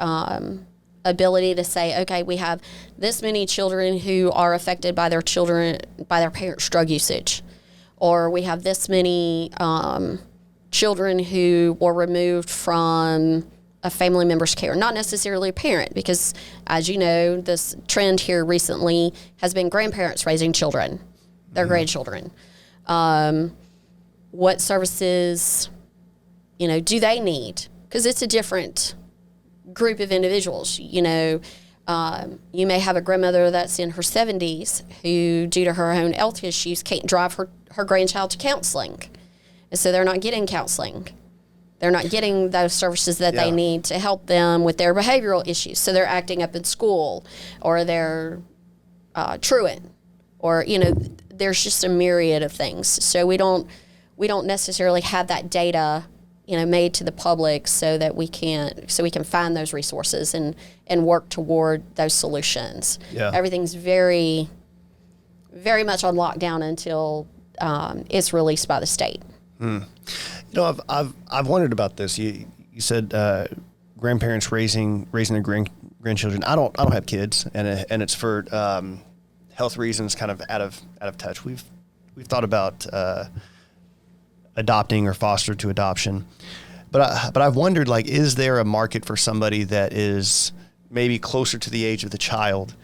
ability to say, okay, we have this many children who are affected by their parents' drug usage, or we have this many children who were removed from a family member's care, not necessarily a parent, because as you know, this trend here recently has been grandparents raising children, their grandchildren. What services, do they need? Because it's a different group of individuals. You may have a grandmother that's in her 70s who, due to her own health issues, can't drive her grandchild to counseling. And so they're not getting counseling. They're not getting those services that they need to help them with their behavioral issues. So they're acting up in school, or they're truant, or, there's just a myriad of things. So we don't necessarily have that data, made to the public so that we can find those resources and work toward those solutions. Yeah. Everything's very, very much on lockdown until it's released by the state. I've wondered about this. You said grandparents raising their grandchildren. I don't have kids, and it's for health reasons, kind of out of touch. We've thought about adopting or foster to adoption, but I've wondered, like, is there a market for somebody that is maybe closer to the age of the child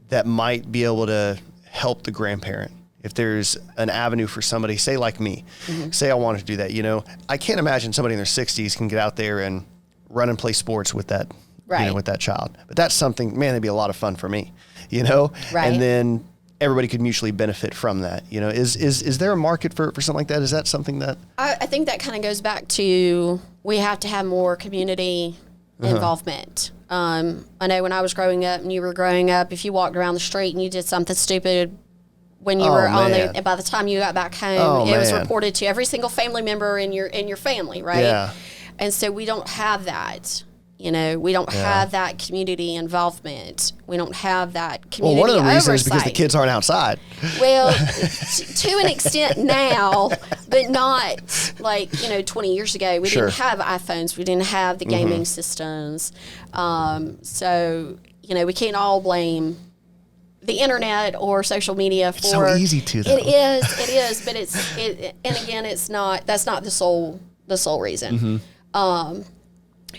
that might be able to help the grandparent? If there's an avenue for somebody, say like me, say I wanted to do that, I can't imagine somebody in their 60s can get out there and run and play sports with that, with that child. But that's something, man, that'd be a lot of fun for me, Right. And then everybody could mutually benefit from that. Is there a market for something like that? Is that something that? I think that kind of goes back to, we have to have more community involvement. I know when I was growing up and you were growing up, if you walked around the street and you did something stupid when you were on there, by the time you got back home, it was reported to every single family member in your family, right? Yeah. And so we don't have that. We don't have that community involvement. We don't have that community Well, one of the reasons oversight. is because the kids aren't outside. Well, to an extent now, but not like, 20 years ago. We didn't have iPhones. We didn't have the gaming systems. So, we can't all blame the internet or social media for. It's so easy to, though. It is, but and again, that's not the sole reason.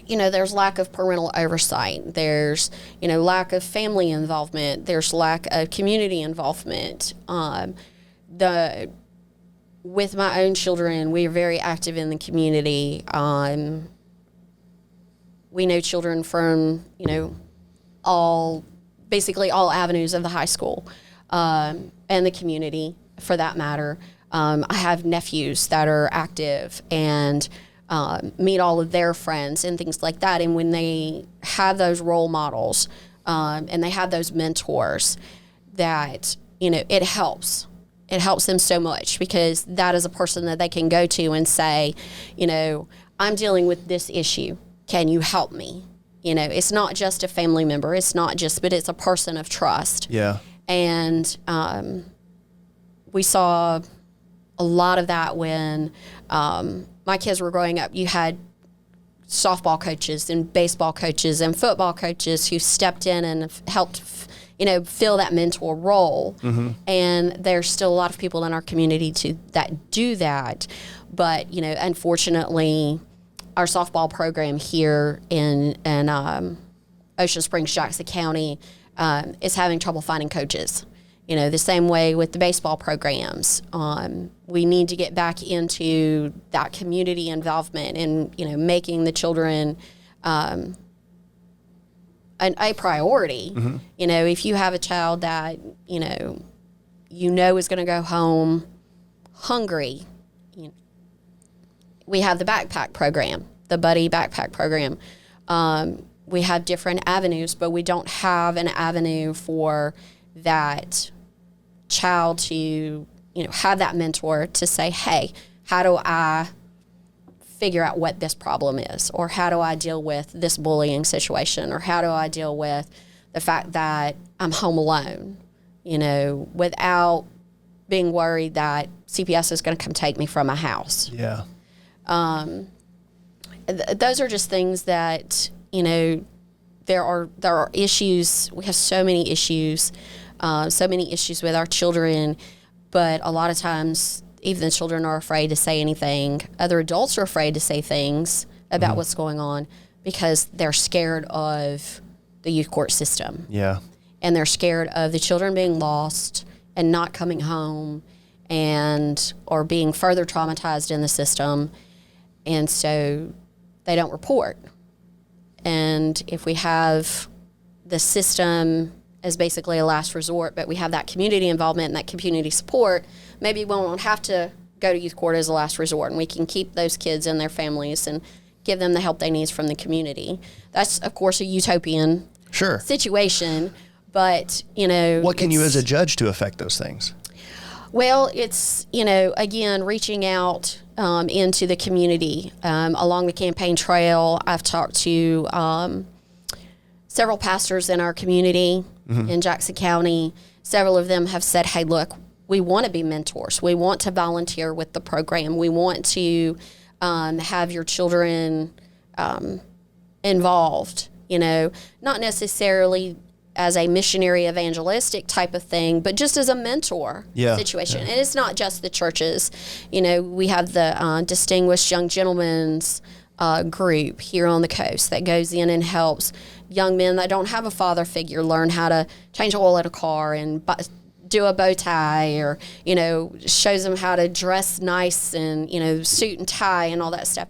There's lack of parental oversight. There's, lack of family involvement. There's lack of community involvement. With my own children, we are very active in the community. We know children from, basically all avenues of the high school, and the community for that matter. I have nephews that are active and meet all of their friends and things like that. And when they have those role models and they have those mentors, that, it helps. It helps them so much, because that is a person that they can go to and say, I'm dealing with this issue. Can you help me? It's not just a family member. But it's a person of trust. Yeah. And we saw a lot of that when my kids were growing up. You had softball coaches and baseball coaches and football coaches who stepped in and helped, fill that mentor role. And there's still a lot of people in our community that do that. But, unfortunately, our softball program here in Ocean Springs, Jackson County, is having trouble finding coaches. The same way with the baseball programs. We need to get back into that community involvement and, making the children a priority. If you have a child that, is going to go home hungry, we have the backpack program, the buddy backpack program. We have different avenues, but we don't have an avenue for that child to, have that mentor to say, hey, how do I figure out what this problem is? Or how do I deal with this bullying situation? Or how do I deal with the fact that I'm home alone, without being worried that CPS is going to come take me from my house? Yeah. Those are just things that, there are issues. We have so many issues with our children, but a lot of times even the children are afraid to say anything. Other adults are afraid to say things about what's going on because they're scared of the youth court system. Yeah. And they're scared of the children being lost and not coming home or being further traumatized in the system. And so they don't report. And if we have the system as basically a last resort, but we have that community involvement and that community support, maybe we won't have to go to youth court as a last resort, and we can keep those kids and their families and give them the help they need from the community. That's, of course, a utopian situation, but, What can you as a judge to affect those things? Well, it's, again, reaching out into the community. Along the campaign trail, I've talked to several pastors in our community in Jackson County. Several of them have said, hey, look, we want to be mentors. We want to volunteer with the program. We want to have your children involved, not necessarily as a missionary evangelistic type of thing, but just as a mentor situation. And it's not just the churches. We have the Distinguished Young Gentlemen's group here on the coast that goes in and helps young men that don't have a father figure learn how to change oil in a car and do a bow tie, or, shows them how to dress nice and, suit and tie and all that stuff.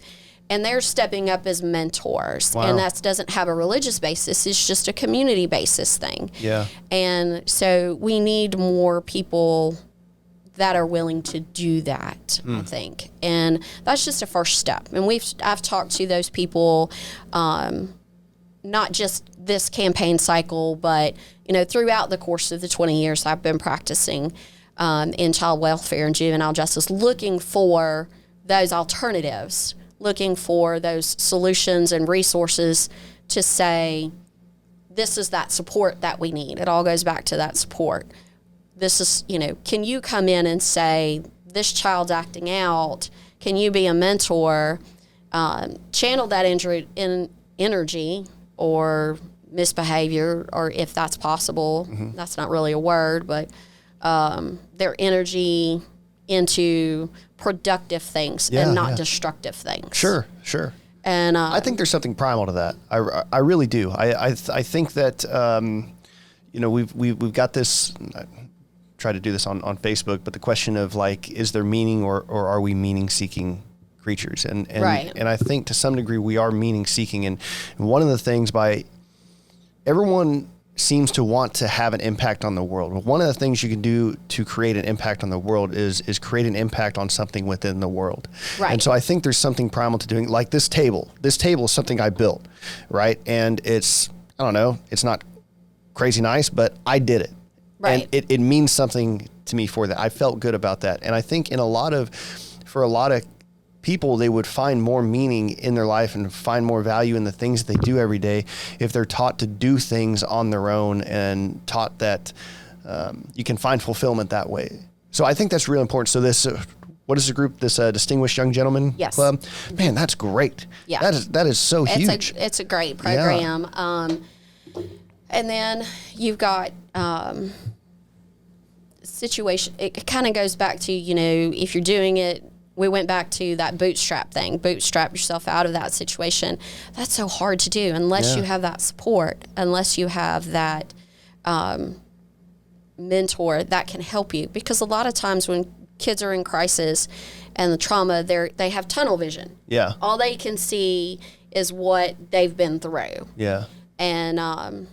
And they're stepping up as mentors. Wow. And that doesn't have a religious basis. It's just a community basis thing. Yeah. And so we need more people that are willing to do that, I think. And that's just a first step. And I've talked to those people, not just this campaign cycle, but, throughout the course of the 20 years I've been practicing in child welfare and juvenile justice, looking for those alternatives, looking for those solutions and resources to say, this is that support that we need. It all goes back to that support. This is, can you come in and say, this child's acting out? Can you be a mentor? Channel that energy or misbehavior, or if that's possible, that's not really a word, but their energy into productive things and not destructive things. Sure. And I think there's something primal to that. I really do. I think that we've got this. I try to do this on Facebook, but the question of is there meaning or are we meaning seeking creatures? And right. And I think to some degree we are meaning seeking. And one of the things everyone seems to want to have an impact on the world. Well, one of the things you can do to create an impact on the world is create an impact on something within the world. Right. And so I think there's something primal to doing, like this table. This table is something I built, right? And it's, I don't know, it's not crazy nice, but I did it. Right. And it means something to me for that. I felt good about that. And I think for a lot of people, they would find more meaning in their life and find more value in the things that they do every day if they're taught to do things on their own and taught that you can find fulfillment that way. So I think that's really important. So this, what is the group? This Distinguished Young Gentlemen Club? Man, that's great. Yeah. That is so huge. It's a great program. Yeah. And then you've got situation. It kind of goes back to, if you're doing it, we went back to that bootstrap thing. Bootstrap yourself out of that situation. That's so hard to do unless you have that support, unless you have that mentor that can help you. Because a lot of times when kids are in crisis and the trauma, they have tunnel vision. Yeah. All they can see is what they've been through. Yeah. And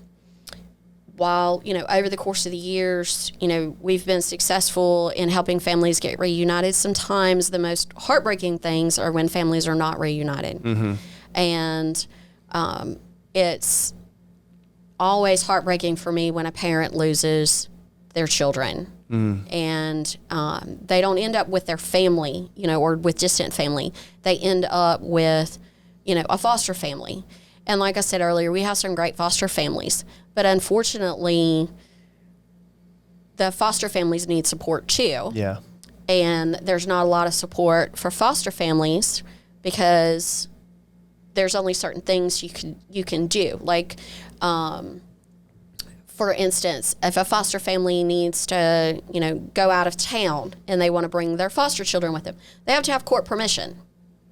while, over the course of the years, we've been successful in helping families get reunited. Sometimes the most heartbreaking things are when families are not reunited. Mm-hmm. And it's always heartbreaking for me when a parent loses their children. Mm. And they don't end up with their family, or with distant family. They end up with, a foster family. And like I said earlier, we have some great foster families. But unfortunately, the foster families need support too. Yeah. And there's not a lot of support for foster families because there's only certain things you can do. Like, for instance, if a foster family needs to, go out of town and they want to bring their foster children with them, they have to have court permission.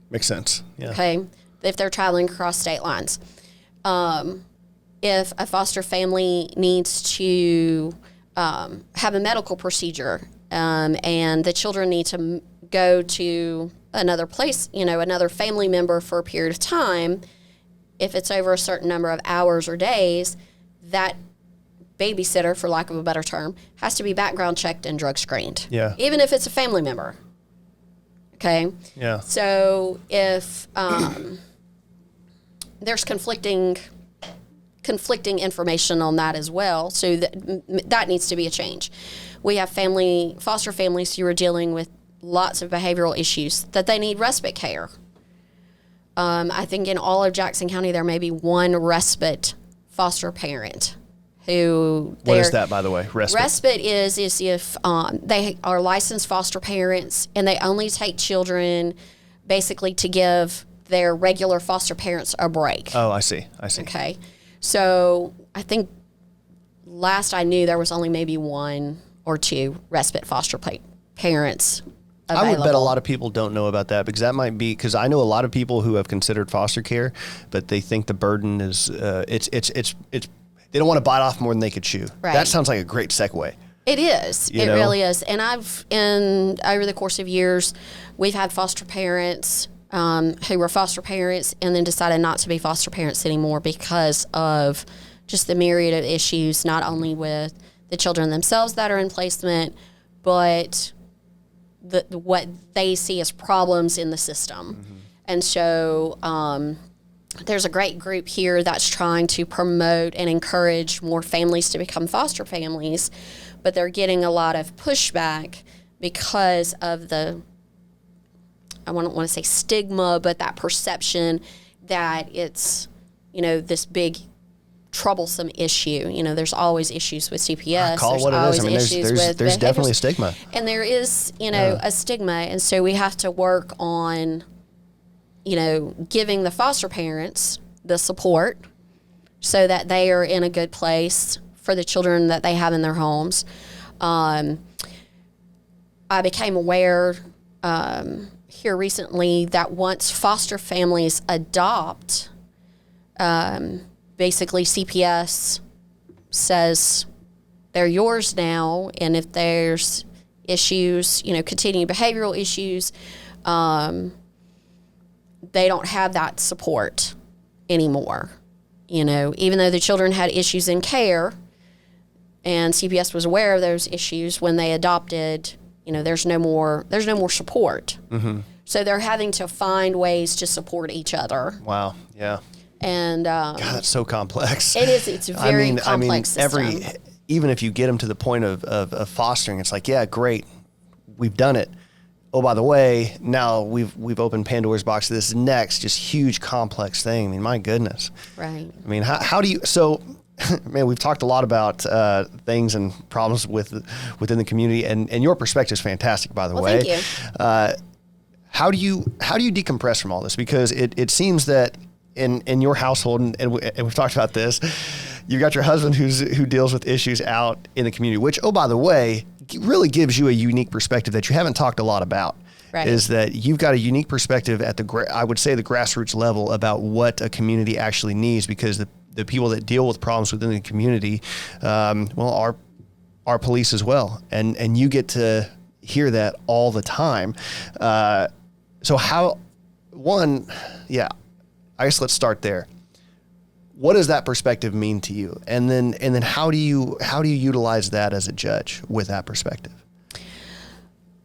Makes sense. Yeah. Okay. If they're traveling across state lines. If a foster family needs to have a medical procedure and the children need to go to another place, another family member for a period of time, if it's over a certain number of hours or days, that babysitter, for lack of a better term, has to be background checked and drug screened. Yeah. Even if it's a family member. Okay? Yeah. So if there's conflicting information on that as well, so that needs to be a change. We have foster families who are dealing with lots of behavioral issues that they need respite care. I think in all of Jackson County there may be one respite foster parent. What is that, by the way? Respite is if they are licensed foster parents and they only take children basically to give their regular foster parents a break. Oh, I see. Okay. So I think last I knew there was only maybe one or two respite foster parents available. I would bet a lot of people don't know about that, because that might be, because I know a lot of people who have considered foster care, but they think the burden is they don't want to bite off more than they could chew. Right. That sounds like a great segue. It is. It really is. And over the course of years, we've had foster parents who were foster parents and then decided not to be foster parents anymore because of just the myriad of issues, not only with the children themselves that are in placement, but what they see as problems in the system. Mm-hmm. And so there's a great group here that's trying to promote and encourage more families to become foster families, but they're getting a lot of pushback because of I don't want to say stigma, but that perception that it's, this big troublesome issue. There's always issues with CPS. Call it what it is. There's definitely a stigma. And there is, a stigma. And so we have to work on, giving the foster parents the support so that they are in a good place for the children that they have in their homes. I became aware here recently that once foster families adopt, basically CPS says they're yours now, and if there's issues, continuing behavioral issues, they don't have that support anymore. Even though the children had issues in care and CPS was aware of those issues when they adopted, there's no more support. Mm-hmm. So they're having to find ways to support each other. Wow. Yeah. And God, that's so complex. It is. It's a very complex system. Even if you get them to the point of fostering, it's like, yeah, great, we've done it. Oh, by the way, now we've opened Pandora's box to this next just huge complex thing. I mean, my goodness. Right. I mean, how do you? So, man, we've talked a lot about things and problems within the community, and your perspective is fantastic, by the way. Thank you. How do you decompress from all this? Because it seems that in your household, and we've talked about this, you've got your husband who deals with issues out in the community, which, oh, by the way, really gives you a unique perspective that you haven't talked a lot about. Right. Is that you've got a unique perspective at I would say the grassroots level about what a community actually needs, because the people that deal with problems within the community, are police as well. And you get to hear that all the time. So I guess let's start there. What does that perspective mean to you? And then how do you utilize that as a judge with that perspective?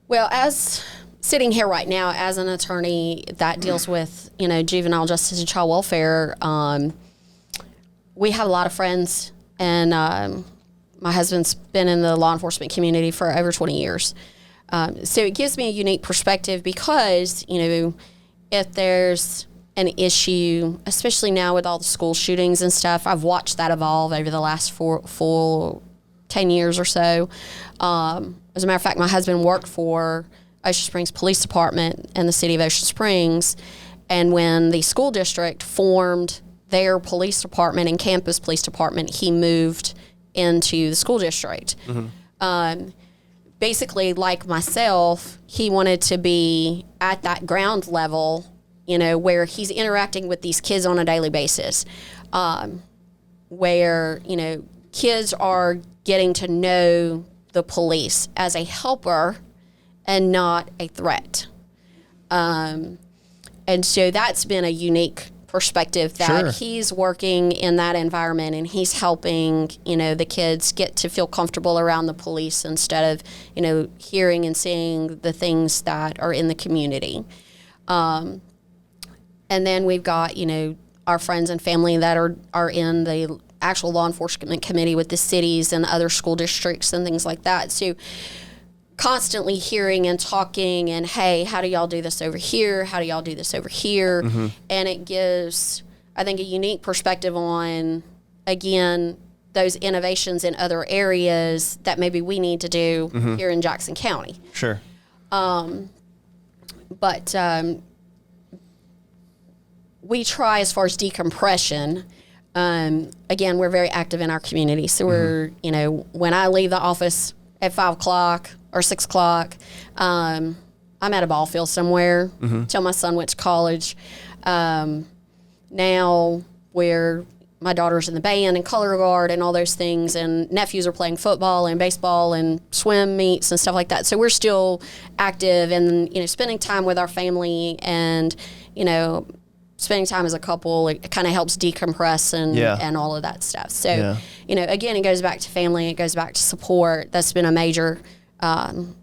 Well, as sitting here right now as an attorney that deals with, juvenile justice and child welfare, we have a lot of friends, and my husband's been in the law enforcement community for over 20 years. So it gives me a unique perspective because, if there's an issue, especially now with all the school shootings and stuff, I've watched that evolve over the last full 10 years or so. As a matter of fact, my husband worked for Ocean Springs Police Department in the city of Ocean Springs, and when the school district formed their police department and campus police department, he moved into the school district. Mm-hmm. Basically, like myself, he wanted to be at that ground level, where he's interacting with these kids on a daily basis, where, kids are getting to know the police as a helper and not a threat. And so that's been a unique perspective that Sure. he's working in that environment and he's helping, the kids get to feel comfortable around the police instead of, hearing and seeing the things that are in the community. And then we've got, our friends and family that are in the actual law enforcement committee with the cities and other school districts and things like that. So constantly hearing and talking and, hey, how do y'all do this over here? How do y'all do this over here? Mm-hmm. And it gives, I think, a unique perspective on, again, those innovations in other areas that maybe we need to do here in Jackson County. Sure. But we try as far as decompression. Again, we're very active in our community. So we're, when I leave the office at 5 o'clock or 6 o'clock, I'm at a ball field somewhere till my son went to college. Now where my daughter's in the band and color guard and all those things, and nephews are playing football and baseball and swim meets and stuff like that. So we're still active and, spending time with our family and, spending time as a couple, it kind of helps decompress and all of that stuff. So, again, it goes back to family. It goes back to support. That's been a major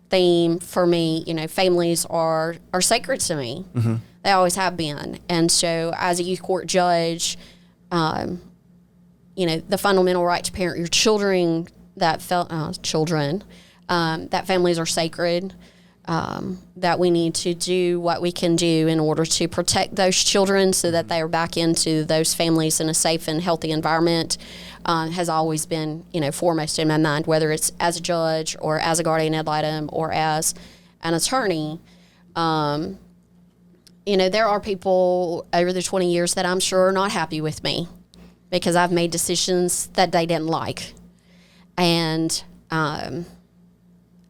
theme for me. Families are sacred to me. Mm-hmm. They always have been. And so as a youth court judge, the fundamental right to parent your children, that families are sacred. That we need to do what we can do in order to protect those children so that they are back into those families in a safe and healthy environment has always been, foremost in my mind, whether it's as a judge or as a guardian ad litem or as an attorney. There are people over the 20 years that I'm sure are not happy with me because I've made decisions that they didn't like. And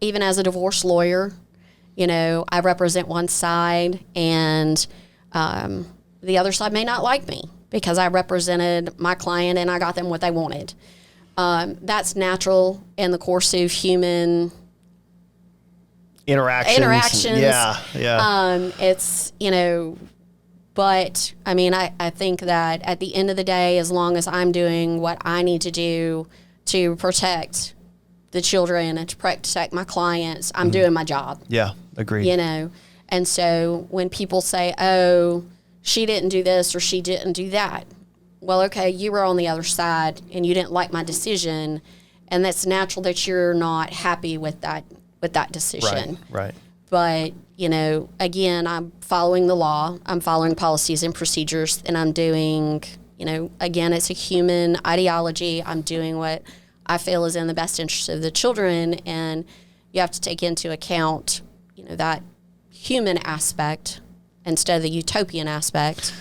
even as a divorce lawyer, I represent one side and the other side may not like me because I represented my client and I got them what they wanted. That's natural in the course of human interactions. Yeah. It's, but I think that at the end of the day, as long as I'm doing what I need to do to protect the children and to protect my clients, I'm doing my job. Yeah, agreed. And so when people say, oh, she didn't do this or she didn't do that. Well, okay, you were on the other side and you didn't like my decision. And that's natural that you're not happy with that decision. Right. But, again, I'm following the law. I'm following policies and procedures. And I'm doing, again, it's a human ideology. I'm doing what I feel is in the best interest of the children, and you have to take into account, that human aspect instead of the utopian aspect,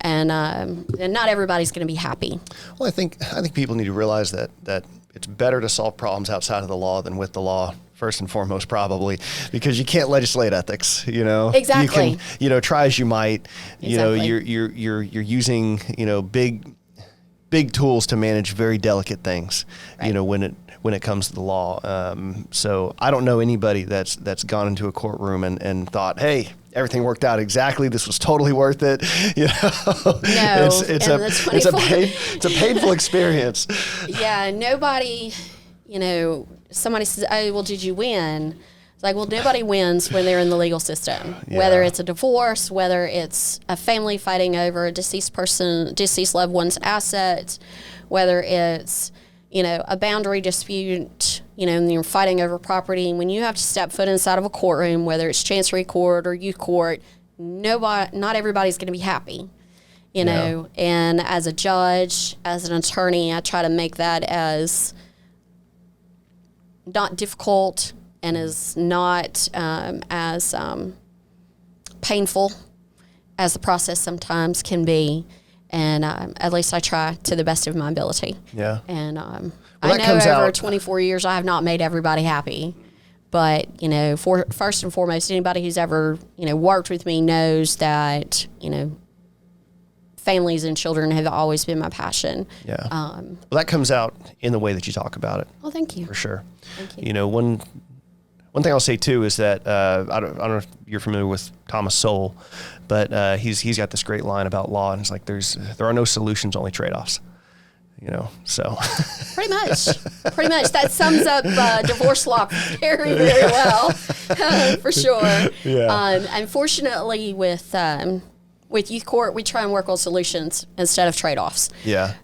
and not everybody's going to be happy. Well, I think people need to realize that it's better to solve problems outside of the law than with the law. First and foremost, probably, because you can't legislate ethics. Exactly. You can, try as you might. Exactly. You're using big tools to manage very delicate things, right. when it comes to the law. So I don't know anybody that's gone into a courtroom and thought, hey, everything worked out exactly. This was totally worth it. No, it's a painful experience. Yeah, nobody, somebody says, oh, well, did you win? It's like, well, nobody wins when they're in the legal system, whether it's a divorce, whether it's a family fighting over a deceased loved one's assets, whether it's, a boundary dispute, and you're fighting over property. And when you have to step foot inside of a courtroom, whether it's Chancery Court or youth court, not everybody's going to be happy, know. And as a judge, as an attorney, I try to make that as not difficult and is not as painful as the process sometimes can be. And at least I try to the best of my ability. Yeah. And I know over 24 years I have not made everybody happy. But, first and foremost, anybody who's ever, worked with me knows that, families and children have always been my passion. Yeah. Well, that comes out in the way that you talk about it. Well, thank you. For sure. Thank you. One thing I'll say too is that I don't know if you're familiar with Thomas Sowell, but he's got this great line about law, and it's like there are no solutions, only trade-offs. So pretty much that sums up divorce law very, very well, for sure. Yeah. Unfortunately, with youth court, we try and work on solutions instead of trade-offs. Yeah.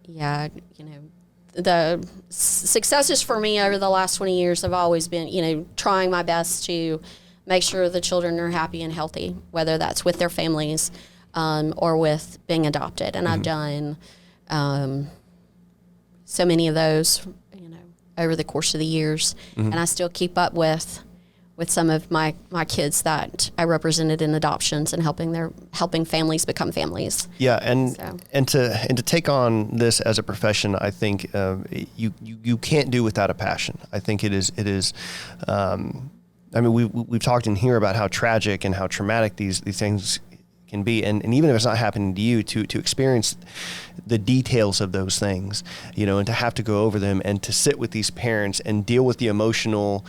Yeah, the successes for me over the last 20 years have always been, trying my best to make sure the children are happy and healthy, whether that's with their families or with being adopted. And I've done so many of those, over the course of the years. And I still keep up with some of my kids that I represented in adoptions and helping families become families. Yeah, and to take on this as a profession, I think you can't do without a passion. I think it is. We've talked in here about how tragic and how traumatic these things can be, and even if it's not happening to you, to experience the details of those things, and to have to go over them and to sit with these parents and deal with the emotional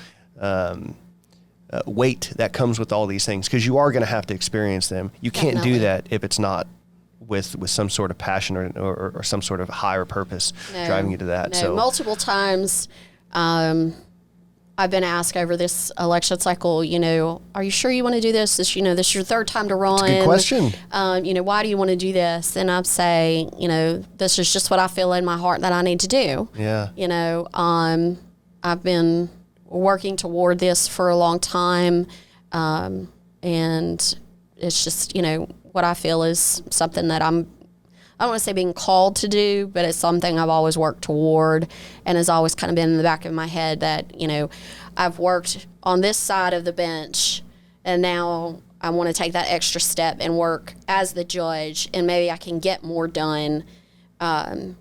weight that comes with all these things, because you are going to have to experience them. You can't Definitely. do that if it's not with some sort of passion or some sort of higher purpose driving you to that. No, So multiple times I've been asked over this election cycle, are you sure you want to do this? This is your third time to run. it's a good question. Why do you want to do this? And I'd say, this is just what I feel in my heart that I need to do. Yeah. I've been working toward this for a long time. And it's just, what I feel is something that I don't want to say being called to do, but it's something I've always worked toward and has always kind of been in the back of my head that, I've worked on this side of the bench and now I want to take that extra step and work as the judge, and maybe I can get more done from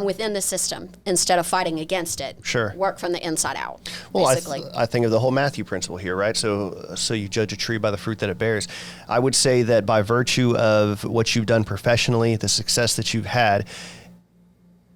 within the system instead of fighting against it. Sure. Work from the inside out, Well, basically. I think of the whole Matthew principle here, right? So you judge a tree by the fruit that it bears. I would say that by virtue of what you've done professionally, the success that you've had,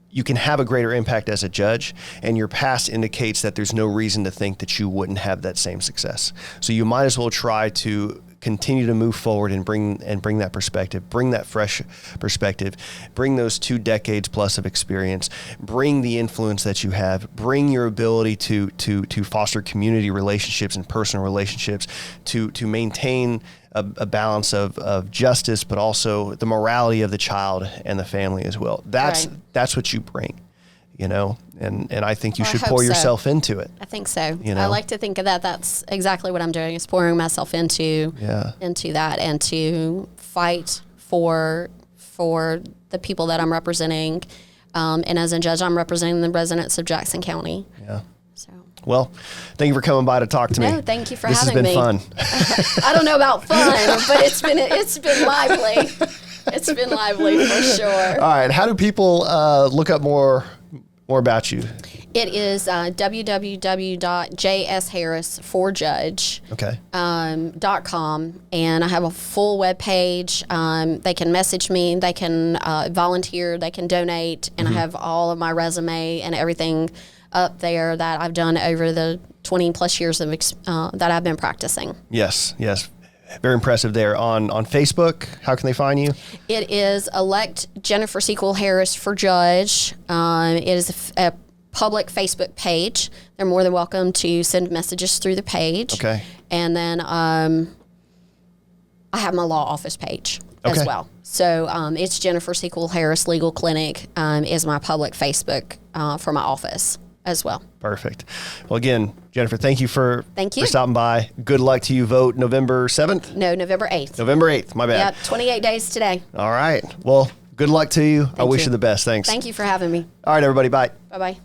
you can have a greater impact as a judge, and your past indicates that there's no reason to think that you wouldn't have that same success. So you might as well try to continue to move forward and bring that perspective, bring that fresh perspective, bring those 2 decades plus of experience, bring the influence that you have, bring your ability to foster community relationships and personal relationships, to maintain a balance of justice, but also the morality of the child and the family as well. That's what you bring, and I think you should pour yourself into it. I think so. I like to think of that. That's exactly what I'm doing, is pouring myself into that and to fight for the people that I'm representing. And as a judge, I'm representing the residents of Jackson County. Yeah. So. Well, thank you for coming by to talk to me. No, thank you for having me. This has been fun. I don't know about fun, but it's been lively. It's been lively for sure. All right. How do people look up more about you? It is www.jsharris4judge.com, and I have a full web page. They can message me, they can volunteer, they can donate, and I have all of my resume and everything up there that I've done over the 20 plus years of that I've been practicing. Yes. Very impressive there. On Facebook, how can they find you? It is elect Jennifer Sekul Harris for judge. It is a public Facebook page. They're more than welcome to send messages through the page. Okay. And then I have my law office page as well. So it's Jennifer Sekul Harris Legal Clinic is my public Facebook for my office as well. Perfect. Well, again, Jennifer, thank you for Thank you. stopping by. Good luck to you. Vote November 7th? No, November 8th. November 8th. My bad. Yep, 28 days today. All right. Well, good luck to you. I wish you the best. Thanks. Thank you for having me. All right, everybody. Bye. Bye-bye.